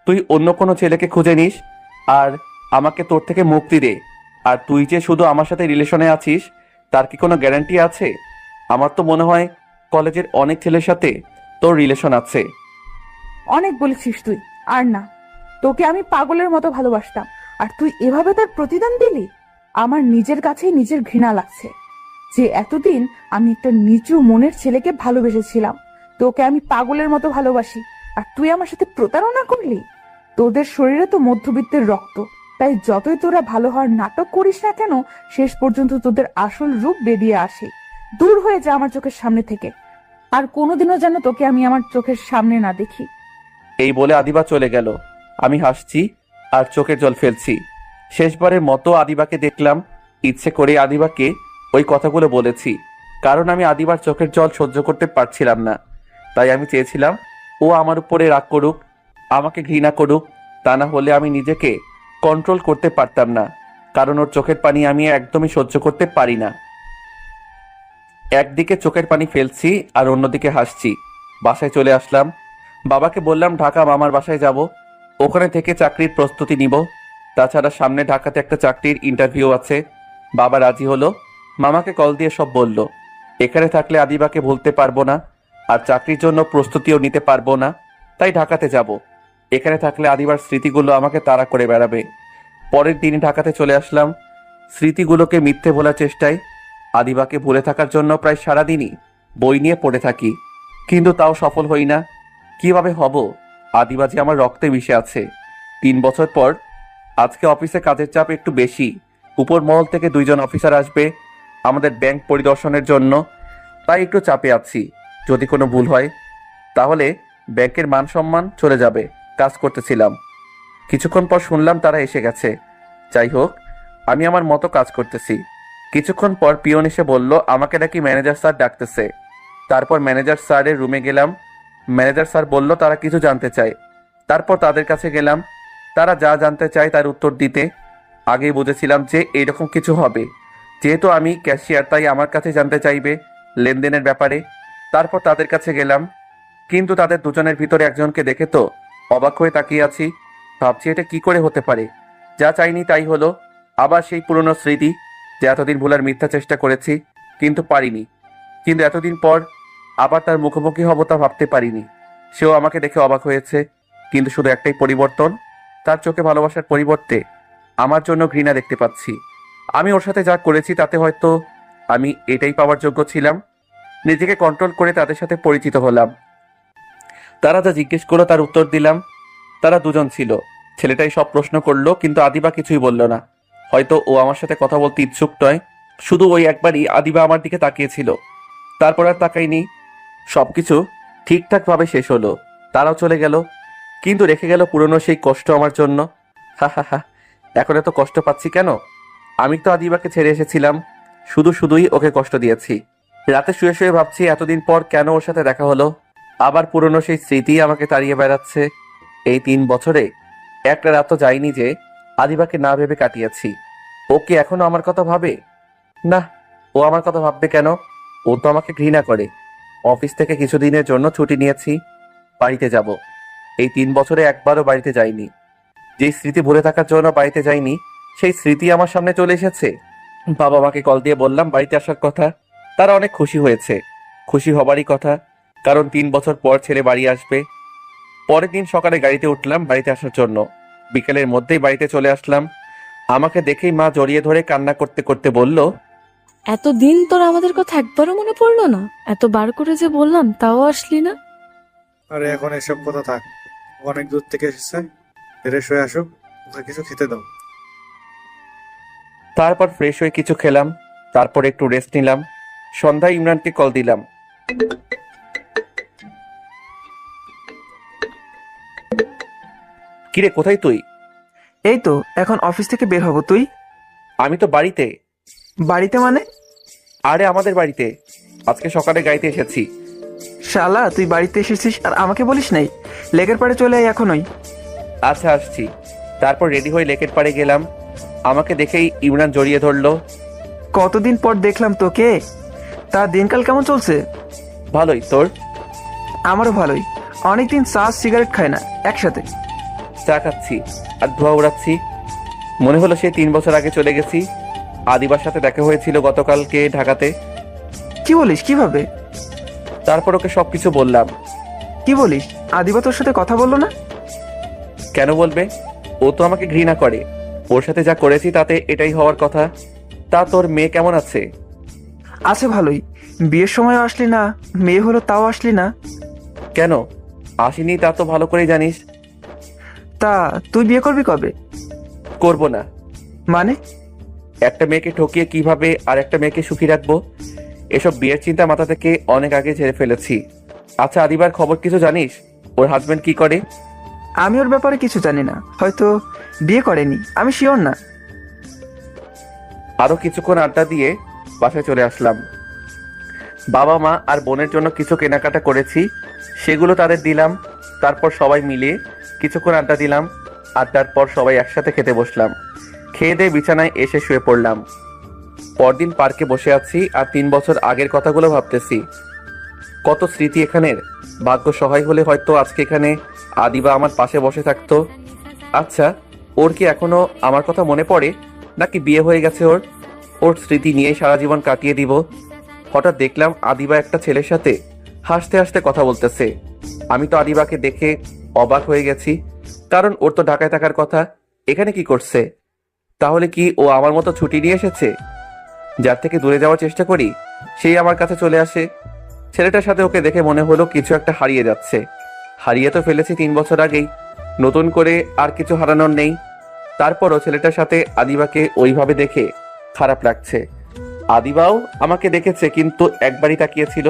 তুই অন্য কোনো ছেলেকে খুঁজে নিস আর আমাকে তোর থেকে মুক্তি দে। আর তুই যে শুধু আমার সাথে রিলেশনে আছিস তার কি কোনো গ্যারান্টি আছে? আমার তো মনে হয় কলেজের অনেক ছেলের সাথে তোর রিলেশন আছে। অনেক বলেছিস তুই, আর না। তোকে আমি পাগলের মতো ভালোবাসতাম, আর তুই এভাবে তার প্রতিদান দিলি। আমার নিজের কাছেই নিজের ঘৃণা লাগছে যে এতদিন আমি একটা নিচু মনের ছেলেকে ভালোবেসেছিলাম। তোকে আমি পাগলের মতো ভালোবাসি, আর তুই আমার সাথে প্রতারণা করলি। তোদের শরীরে তো মধ্যবিত্তের রক্ত, তাই যতই তোরা ভালো হওয়ার নাটক করিস না কেন, শেষ পর্যন্ত তোদের আসল রূপ বেরিয়ে আসে। দূর হয়ে যা আমার চোখের সামনে থেকে, আর কোনোদিনও যেন তোকে আমি আমার চোখের সামনে না দেখি। এই বলে আদিবা চলে গেল। আমি হাসছি আর চোখের জল ফেলছি। শেষবারের মতো আদিবাকে দেখলাম। ইচ্ছে করে আদিবাকে ওই কথাগুলো বলেছি, কারণ আমি আদিবার চোখের জল সহ্য করতে পারছিলাম না। তাই আমি চেয়েছিলাম ও আমার উপরে রাগ করুক, আমাকে ঘৃণা করুক, তা না হলে আমি নিজেকে কন্ট্রোল করতে পারতাম না, কারণ ওর চোখের পানি আমি একদমই সহ্য করতে পারি না। একদিকে চোখের পানি ফেলছি আর অন্যদিকে হাসছি। বাসায় চলে আসলাম। বাবাকে বললাম ঢাকা মামার বাসায় যাব, ওখানে থেকে চাকরির প্রস্তুতি নিব। তাছাড়া সামনে ঢাকাতে একটা চাকরির ইন্টারভিউ আছে। বাবা রাজি হলো। মামাকে কল দিয়ে সব বলল। এখানে থাকলে আদিবাকে ভুলতে পারবো না, আর চাকরির জন্য প্রস্তুতিও নিতে পারবো না, তাই ঢাকাতে যাব। এখানে থাকলে আদিবার স্মৃতিগুলো আমাকে তাড়া করে বেড়াবে। পরের দিনই ঢাকাতে চলে আসলাম। স্মৃতিগুলোকে মিথ্যে বলার চেষ্টায় আদিবাকে ভুলে থাকার জন্য প্রায় সারাদিনই বই নিয়ে পড়ে থাকি, কিন্তু তাও সফল হই না। কিভাবে হব? আদিবা যে আমার রক্তে মিশে আছে। 3 বছর পর আজকে অফিসে কাজের চাপ একটু বেশি। উপর মহল থেকে 2 জন অফিসার আসবে আমাদের ব্যাংক পরিদর্শনের জন্য, তাই একটু চাপে আছি। যদি কোনো ভুল হয় তাহলে ব্যাংকের মান সম্মান চলে যাবে। কাজ করতেছিলাম, কিছুক্ষণ পর শুনলাম তারা এসে গেছে। যাই হোক, আমি আমার মতো কাজ করতেছি। কিছুক্ষণ পর পিয়ন এসে বলল আমাকে নাকি ম্যানেজার স্যার ডাকতেছে। তারপর ম্যানেজার স্যারের রুমে গেলাম। ম্যানেজার স্যার বলল তারা কিছু জানতে চায়। তারপর তাদের কাছে গেলাম, তারা যা জানতে চায় তার উত্তর দিতে। আগেই বুঝেছিলাম যে এইরকম কিছু হবে, যেহেতু আমি ক্যাশিয়ার তাই আমার কাছে জানতে চাইবে লেনদেনের ব্যাপারে। তারপর তাদের কাছে গেলাম, কিন্তু তাদের দুজনের ভিতরে একজনকে দেখে তো অবাক হয়ে তাকিয়ে আছি। ভাবছি এটা কি করে হতে পারে? যা চাইনি তাই হলো। আবার সেই পুরনো স্মৃতি, যে এতদিন ভুলার মিথ্যা চেষ্টা করেছি কিন্তু পারিনি। কিন্তু এতদিন পর আবার তার মুখোমুখি হব তা ভাবতে পারিনি। সেও আমাকে দেখে অবাক হয়েছে, কিন্তু শুধু একটাই পরিবর্তন, তার চোখে ভালোবাসার পরিবর্তে আমার জন্য ঘৃণা দেখতে পাচ্ছি। আমি ওর সাথে যা করেছি তাতে হয়তো আমি এটাই পাওয়ার যোগ্য ছিলাম। নিজেকে কন্ট্রোল করে তাদের সাথে পরিচিত হলাম। তারা যা জিজ্ঞেস করলো তার উত্তর দিলাম। তারা দুজন ছিল। ছেলেটাই সব প্রশ্ন করলো, কিন্তু আদিবা কিছুই বলল না। হয়তো ও আমার সাথে কথা বলতে ইচ্ছুক নয়। শুধু ওই একবারই আদিবা আমার দিকে তাকিয়েছিল, তারপর আর তাকাইনি। সবকিছু ঠিকঠাকভাবে শেষ হলো, তারাও চলে গেল, কিন্তু রেখে গেল পুরনো সেই কষ্ট আমার জন্য। হা হা হা, এখন এত কষ্ট পাচ্ছি কেন? আমি তো আদিবাকে ছেড়ে এসেছিলাম, শুধুই ওকে কষ্ট দিয়েছি। রাতে শুয়ে শুয়ে ভাবছি এতদিন পর কেন ওর সাথে দেখা হলো। আবার পুরনো সেই স্মৃতি আমাকে তাড়িয়ে বেড়াচ্ছে। এই 3 বছরে একটা রাত তো যায়নি যে আদিবাকে না ভেবে কাটিয়েছি। ও কি এখনো আমার কথা ভাবে? না, ও আমার কথা ভাববে কেন? ও তো আমাকে ঘৃণা করে। অফিস থেকে কিছুদিনের জন্য ছুটি নিয়েছি, বাড়িতে যাব। এই 3 বছরে একবারও বাড়িতে যাইনি। যেই স্মৃতি ভুলে থাকার জন্য বাড়িতে যাইনি, সেই স্মৃতি আমার সামনে চলে এসেছে। বাবা মাকে কল দিয়ে বললাম বাড়িতে আসার কথা। তারা অনেক খুশি হয়েছে। খুশি হবারই কথা, কারণ 3 বছর পর ছেলে বাড়ি আসবে। পরের দিন সকালে গাড়িতে উঠলাম বাড়িতে আসার জন্য। বিকেলের মধ্যেই বাড়িতে চলে আসলাম। আমাকে দেখেই মা জড়িয়ে ধরে কান্না করতে করতে বলল, এতদিন তোর আমাদের কথা একবারও মনে পড়লো না? এতবার করে যে বললাম তাও আসলি না। আরে এখন এসব কথা থাক, অনেক দূর থেকে এসেছে, ফ্রেশ হয়ে আসুক, ওকে কিছু খেতে দাও। তারপর ফ্রেশ হয়ে কিছু খেলাম, তারপর একটু রেস্ট নিলাম। সন্ধ্যায় ইমরানকে কল দিলাম। কিরে, কোথায় তুই? এই তো এখন অফিস থেকে বের হব। তুই? আমি তো বাড়িতে। বাড়িতে মানে? আরে আমাদের বাড়িতে, আজকে সকালে গাড়িতে এসেছি। শালা, তুই বাড়িতে এসেছিস আর আমাকে বলিস নাই? লেকের পাড়ে চলে আয় এখনই। আচ্ছা, আসছি। তারপর রেডি হয়ে লেকের পাড়ে গেলাম। আমাকে দেখেই ইমরান জড়িয়ে ধরলো। কতদিন পর দেখলাম তোকে। তা দিনকাল কেমন চলছে? ভালোই। তোর? আমারও ভালোই। অনেকদিন চা সিগারেট খায় না একসাথে। চা খাচ্ছি আর ধোয়া উড়াচ্ছি। মনে হলো সেই 3 বছর আগে চলে গেছি। আদিবার সাথে দেখা হয়েছিল গতকালকে ঢাকাতে। কি বলিস? কিভাবে? তারপর ওকে সবকিছু বললাম। কি বলিস? আদিবা তোর সাথে কথা বললো না? কেন বলবে? ও তো আমাকে ঘৃণা করে। ওর সাথে যা করেছি তাতে এটাই হওয়ার কথা। তা তোর মেয়ে কেমন আছে? আছে ভালোই। বিয়ের সময় আসলি না, মেয়ে হলো তাও আসলি না। কেন আসিনি তা তো ভালো করেই জানিস। তা তুই বিয়ে করবি কবে? করব না। মানে? একটা মেয়েকে ঠকিয়ে কিভাবে আর একটা মেয়েকে সুখী রাখবো, এসব বিয়ের চিন্তা মাথা থেকে অনেক আগে ঝেড়ে ফেলেছি। আচ্ছা, আদিবার খবর কিছু জানিস? ওর হাজবেন্ড কি করে? আমি ওর ব্যাপারে কিছু জানি না, হয়তো বিয়ে করেনি, আমি শিওর না। আরো কিছুক্ষণ আড্ডা দিয়ে বাসায় চলে আসলাম। বাবা মা আর বোনের জন্য কিছু কেনাকাটা করেছি, সেগুলো তাদের দিলাম। তারপর সবাই মিলে কিছুক্ষণ আড্ডা দিলাম। আড্ডার পর সবাই একসাথে খেতে বসলাম। খেয়ে দিয়ে বিছানায় এসে শুয়ে পড়লাম। পরদিন পার্কে বসে আছি আর 3 বছর আগের কথাগুলো ভাবতেছি। কত স্মৃতি এখানের। ভাগ্য সহায় হলে হয়তো আজকে এখানে আদিবা আমার পাশে বসে থাকতো। আচ্ছা, ওর কি এখনো আমার কথা মনে পড়ে, নাকি বিয়ে হয়ে গেছে ওর? ওর স্মৃতি নিয়ে সারা জীবন কাটিয়ে দিব। হঠাৎ দেখলাম আদিবা একটা ছেলের সাথে হাসতে হাসতে কথা বলতেছে। আমি তো আদিবাকে দেখে অবাক হয়ে গেছি, কারণ ওর তো ঢাকায় থাকার কথা। এখানে কি করছে? তাহলে কি ও আমার মতো ছুটি নিয়ে এসেছে? যার থেকে দূরে যাওয়ার চেষ্টা করি সেই আমার কাছে চলে আসে। ছেলেটার সাথে ওকে দেখে মনে হলো কিছু একটা হারিয়ে যাচ্ছে। হারিয়ে তো ফেলেছি 3 বছর আগেই, নতুন করে আর কিছু হারানোর নেই। তারপরও ছেলেটার সাথে আদিবাকে ওইভাবে দেখে খারাপ লাগছে। আদিবাও আমাকে দেখেছে, কিন্তু একবারই তাকিয়েছিল,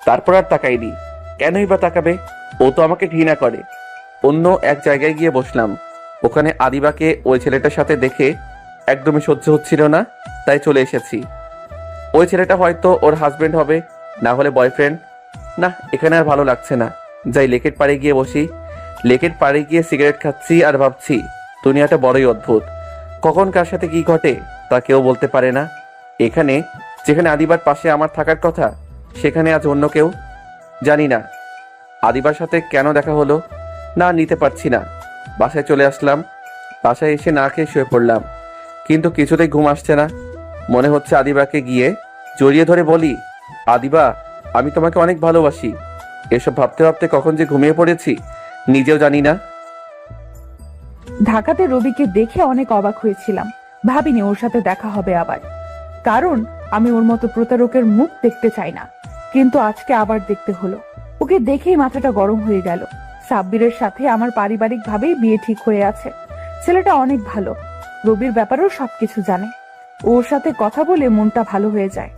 তারপর আর তাকাইনি। কেনই বা তাকাবে? ও তো আমাকে ঘৃণা করে। অন্য এক জায়গায় গিয়ে বসলাম। ওখানে আদিবাকে ওই ছেলেটার সাথে দেখে একদমই সহ্য হচ্ছিল না, তাই চলে এসেছি। ওই ছেলেটা হয়তো ওর হাজবেন্ড হবে, না হলে বয়ফ্রেন্ড। না, এখানে আর ভালো লাগছে না, যাই লেকের পাড়ে গিয়ে বসি। লেকের পাড়ে গিয়ে সিগারেট খাচ্ছি আর ভাবছি দুনিয়াটা বড়ই অদ্ভুত। কখন কার সাথে কি ঘটে তা কেউ বলতে পারে না। এখানে যেখানে আদিবার পাশে আমার থাকার কথা, সেখানে আজ অন্য কেউ। জানি না আদিবার সাথে কেন দেখা হলো, না নিতে পারছি না। বাসায় চলে আসলাম। বাসায় এসে না খেয়ে শুয়ে পড়লাম, কিন্তু কিছুতেই ঘুম আসছে না। মনে হচ্ছে আদিবাকে গিয়ে জড়িয়ে ধরে বলি, আদিবা, আমি তোমাকে অনেক ভালোবাসি। এসব ভাবতে ভাবতে কখন যে ঘুমিয়ে পড়েছি নিজেও জানি না। ঢাকাতে রবিকে দেখে অনেক অবাক হয়েছিলাম, ভাবিনি ওর সাথে দেখা হবে আবার, কারণ আমি ওর মতো প্রতারকের মুখ দেখতে চাই না। কিন্তু আজকে আবার দেখতে হলো। ওকে দেখেই মাথাটা গরম হয়ে গেল। সাব্বিরের সাথে আমার পারিবারিক ভাবেই বিয়ে ঠিক হয়ে আছে। ছেলেটা অনেক ভালো, রবির ব্যাপারেও সবকিছু জানে। ওর সাথে কথা বলে মনটা ভালো হয়ে যায়।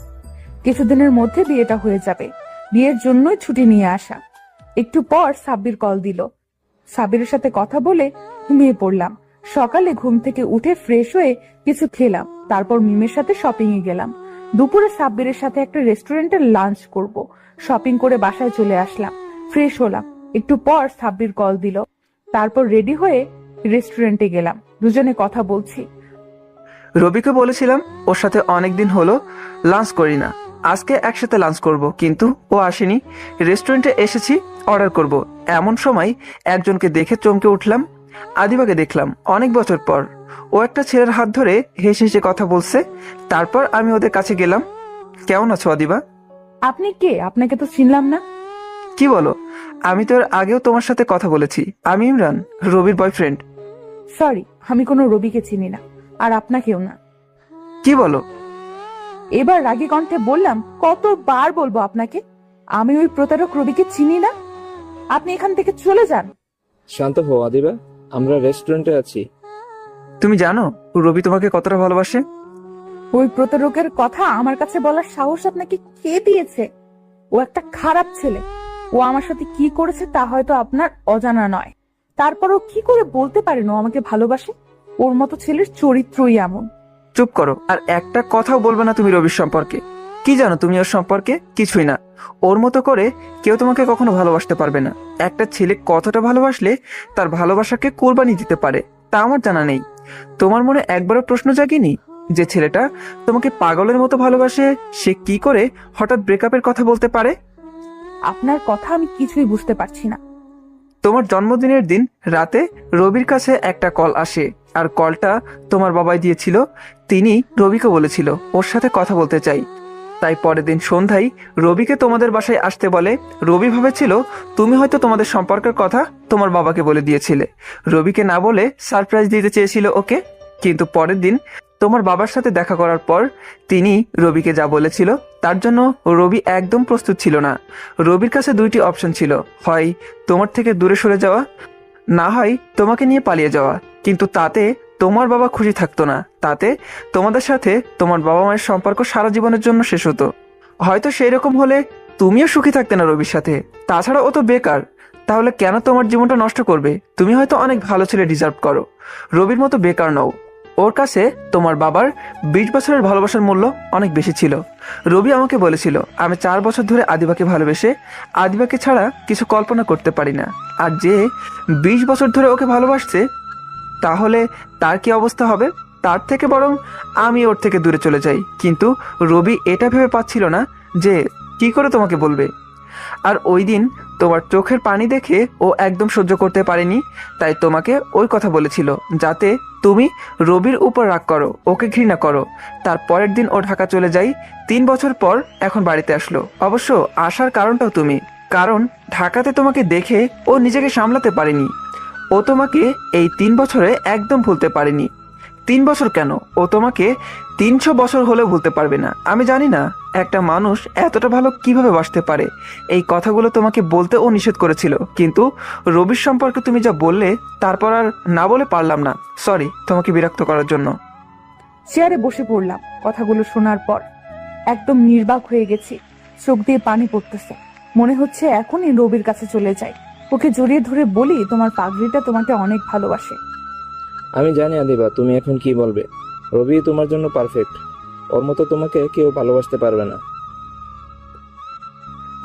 কিছুদিনের মধ্যে বিয়েটা হয়ে যাবে, বিয়ের জন্যই ছুটি নিয়ে আসা। একটু পর সাব্বির কল দিল। সাব্বিরের সাথে কথা বলে ঘুমিয়ে পড়লাম। সকালে ঘুম থেকে উঠে ফ্রেশ হয়ে কিছু খেলাম, তারপর মিমের সাথে শপিং এ গেলাম। দুপুরে সাব্বিরের সাথে একটা রেস্টুরেন্টে লাঞ্চ করব। শপিং করে বাসায় চলে আসলাম, ফ্রেশ হলাম। একটু পর সাব্বির কল দিল, তারপর রেডি হয়ে রেস্টুরেন্টে গেলাম। দুজনে কথা বলছি। রবিকে বলেছিলাম ওর সাথে অনেকদিন হলো লাঞ্চ করি না, আজকে একসাথে লাঞ্চ করব, কিন্তু ও আসেনি। রেস্টুরেন্টে এসেছি অর্ডার করব, এমন সময় একজনকে দেখে চমকে উঠলাম। আদিবাকে দেখলাম অনেক বছর পর। ও একটা ছেলের হাত ধরে হেসে হেসে কথা বলছে। তারপর আমি ওদের কাছে গেলাম। কেমন আছো আদিবা? আপনি কে? আপনাকে তো চিনলাম না। কি বলো? আমি তো এর আগেও তোমার সাথে কথা বলেছি। আমি ইমরান, রবির বয়ফ্রেন্ড। সরি, আমি কোনো রবিকে চিনি না, আর আপনাকেও না। কি বলো? এবার রাগী কণ্ঠে বললাম, কতবার বলবো আপনাকে, আমি ওই প্রতারক রবিকে চিনি না। আপনি এখান থেকে চলে যান। শান্ত হও আদিবা, আমরা রেস্টুরেন্টে আছি। তুমি জানো রবি তোমাকে কতটা ভালোবাসে? ওই প্রতারকের কথা আমার কাছে বলার সাহস আপনাকে কে দিয়েছে? ও একটা খারাপ ছেলে। ও আমার সাথে কি করেছে তা হয়তো আপনার অজানা নয়। তারপরও কি করে বলতে পারেন ও আমাকে ভালোবাসে? ওর মতো ছেলের চরিত্রই এমন। চুপ করো, আর একটা কথাও বলবে না তুমি রবির সম্পর্কে। কি জানো তুমি ওর সম্পর্কে? কিছুই না। ওর মতো করে কেউ তোমাকে কখনো ভালোবাসতে পারবে না। একটা ছেলে কতটা ভালোবাসলে তার ভালোবাসাকে কোরবানি দিতে পারে তা আমার জানা নেই। তোমার মনে একবারও প্রশ্ন জাগেনি যে ছেলেটা তোমাকে পাগলের মতো ভালোবাসে, সে কি করে হঠাৎ ব্রেকআপের কথা বলতে পারে? আপনার কথা আমি কিছুই বুঝতে পারছি না। তোমার জন্মদিনের দিন রাতে রবির কাছে একটা কল আসে, আর কলটা তোমার বাবাই দিয়েছিল। তিনি রবিকে বলেছিল ওর সাথে কথা বলতে চাই। তাই পরের দিন সন্ধ্যায় রবিকে তোমাদের বাসায় আসতে বলে। রবি ভেবেছিল তুমি হয়তো তোমাদের সম্পর্কের কথা তোমার বাবাকে বলে দিয়েছিলে। রবিকে না বলে সারপ্রাইজ দিতে চেয়েছিল ওকে। কিন্তু পরের দিন তোমার বাবার সাথে দেখা করার পর তিনি রবিকে যা বলেছিল তার জন্য রবি একদম প্রস্তুত ছিল না। রবির কাছে 2টি অপশন ছিল, হয় তোমার থেকে দূরে সরে যাওয়া, না হয় তোমাকে নিয়ে পালিয়ে যাওয়া। কিন্তু তাতে তোমার বাবা খুশি থাকতো না। তাতে তোমাদের সাথে তোমার বাবা মায়ের সম্পর্ক সারা জীবনের জন্য শেষ হতো। হয়তো সেই রকম হলে তুমিও সুখী থাকতে না রবির সাথে। তাছাড়া ও তো বেকার, তাহলে কেন তোমার জীবনটা নষ্ট করবে? তুমি হয়তো অনেক ভালো ছেলে ডিজার্ভ করো। রবির মতো বেকার নও। ওর কাছে তোমার বাবার 20 বছরের ভালোবাসার মূল্য অনেক বেশি ছিল। রবি আমাকে বলেছিল আমি 4 বছর ধরে আদিবাকে ভালোবেসে আদিবাকে ছাড়া কিছু কল্পনা করতে পারি না। আর যে 20 বছর ধরে ওকে ভালোবাসছে, তাহলে তার কি অবস্থা হবে? তার থেকে বরং আমি ওর থেকে দূরে চলে যাই। কিন্তু রবি এটা ভেবে পাচ্ছিল না যে কি করে তোমাকে বলবে। আর ওই দিন তোমার চোখের পানি দেখে ও একদম সহ্য করতে পারেনি, তাই তোমাকে ওই কথা বলেছিল যাতে তুমি রবির উপর রাগ করো, ওকে ঘৃণা করো। তার পরের দিন ও ঢাকা চলে যায়। 3 বছর পর এখন বাড়িতে আসলো। অবশ্য আসার কারণটাও তুমি, কারণ ঢাকাতে তোমাকে দেখে ও নিজেকে সামলাতে পারেনি। ও তোমাকে এই 3 বছরে একদম ভুলতে পারেনি। 3 বছর কেন, ও তোমাকে 300 বছর হলেও ভুলতে পারবে না। আমি জানি না একটা মানুষ এতটা ভালো কিভাবে বাসতে পারে। এই কথাগুলো তোমাকে বলতে ও নিষেধ করেছিল, কিন্তু রবির সম্পর্কে তুমি যা বললে তারপর আর না বলে পারলাম না। সরি তোমাকে বিরক্ত করার জন্য। চেয়ারে বসে পড়লাম কথাগুলো শোনার পর। একদম নির্বাক হয়ে গেছি, চোখ দিয়ে পানি পড়তেছে। মনে হচ্ছে এখনই রবির কাছে চলে যাই, ওকে জড়িয়ে ধরে বলি তোমার পাগড়িটা তোমাকে অনেক ভালোবাসে। আমি জানি আদিবা তুমি এখন কি বলবে। রবি তোমার জন্য পারফেক্ট। ওর মতো তোমাকে কেউ ভালোবাসতে পারবে না।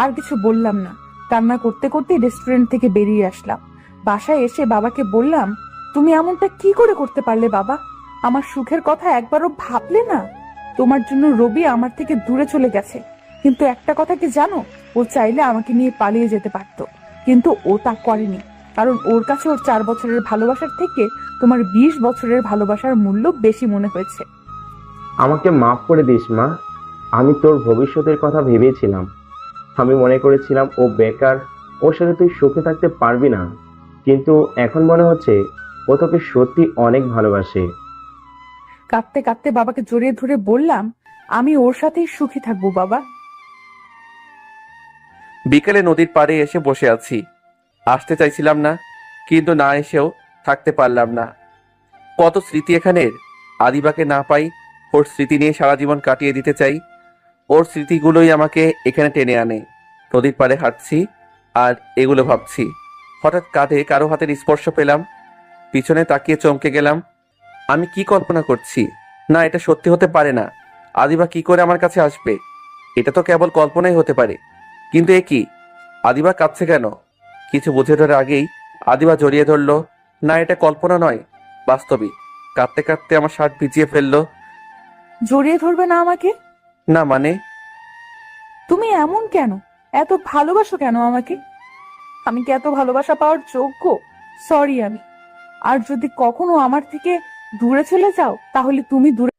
আর কিছু বললাম না, কান্না করতে করতে রেস্টুরেন্ট থেকে বেরিয়ে আসলাম। বাসায় এসে বাবাকে বললাম, তুমি এমনটা কি করে করতে পারলে বাবা? আমার সুখের কথা একবারও ভাবলে না? তোমার জন্য রবি আমার থেকে দূরে চলে গেছে, কিন্তু একটা কথা কি জানো, ও চাইলে আমাকে নিয়ে পালিয়ে যেতে পারতো, কিন্তু ও তা করেনি। কারণ ওর কাছে ওর 4 বছরের ভালোবাসার থেকে তোমার 20 বছরের ভালোবাসার মূল্য বেশি মনে হয়েছে। আমাকে মাফ করে দিস মা। আমি তোর ভবিষ্যতের কথা ভেবেছিলাম। আমি মনে করেছিলাম ও বেকার, ওর সাথে তুই সুখে থাকতে পারবি না। কিন্তু এখন মনে হচ্ছে ও তোকে সত্যি অনেক ভালোবাসে। কাঁদতে কাঁদতে বাবাকে জড়িয়ে ধরে বললাম, আমি ওর সাথেই সুখী থাকবো বাবা। বিকেলে নদীর পাড়ে এসে বসে আছি। আসতে চাইছিলাম না, কিন্তু না এসেও থাকতে পারলাম না। কত স্মৃতি এখানের। আদিবাকে না পাই, ওর স্মৃতি নিয়ে সারা জীবন কাটিয়ে দিতে চাই। ওর স্মৃতিগুলোই আমাকে এখানে টেনে আনে। নদীর পাড়ে হাঁটছি আর এগুলো ভাবছি। হঠাৎ কাঁধে কারো হাতের স্পর্শ পেলাম। পিছনে তাকিয়ে চমকে গেলাম। আমি কি কল্পনা করছি? না, এটা সত্যি হতে পারে না। আদিবা কি করে আমার কাছে আসবে? এটা তো কেবল কল্পনাই হতে পারে। কিন্তু এ কি? আদিবা কাঁদছে কেন? কিছু বুঝে ধরার আগেই আদিবা জড়িয়ে ধরলো। না, এটা কল্পনা নয়, বাস্তবিক। কাঁদতে কাঁদতে আমার শার্ট ভিজিয়ে ফেললো। জড়িয়ে ধরবে না আমাকে? না মানে? তুমি এমন কেন? এত ভালোবাসো কেন আমাকে? আমি কি এত ভালোবাসা পাওয়ার যোগ্য? সরি আমি। আর যদি কখনো আমার থেকে দূরে চলে যাও, তাহলে তুমি দূরে।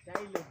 চাইলে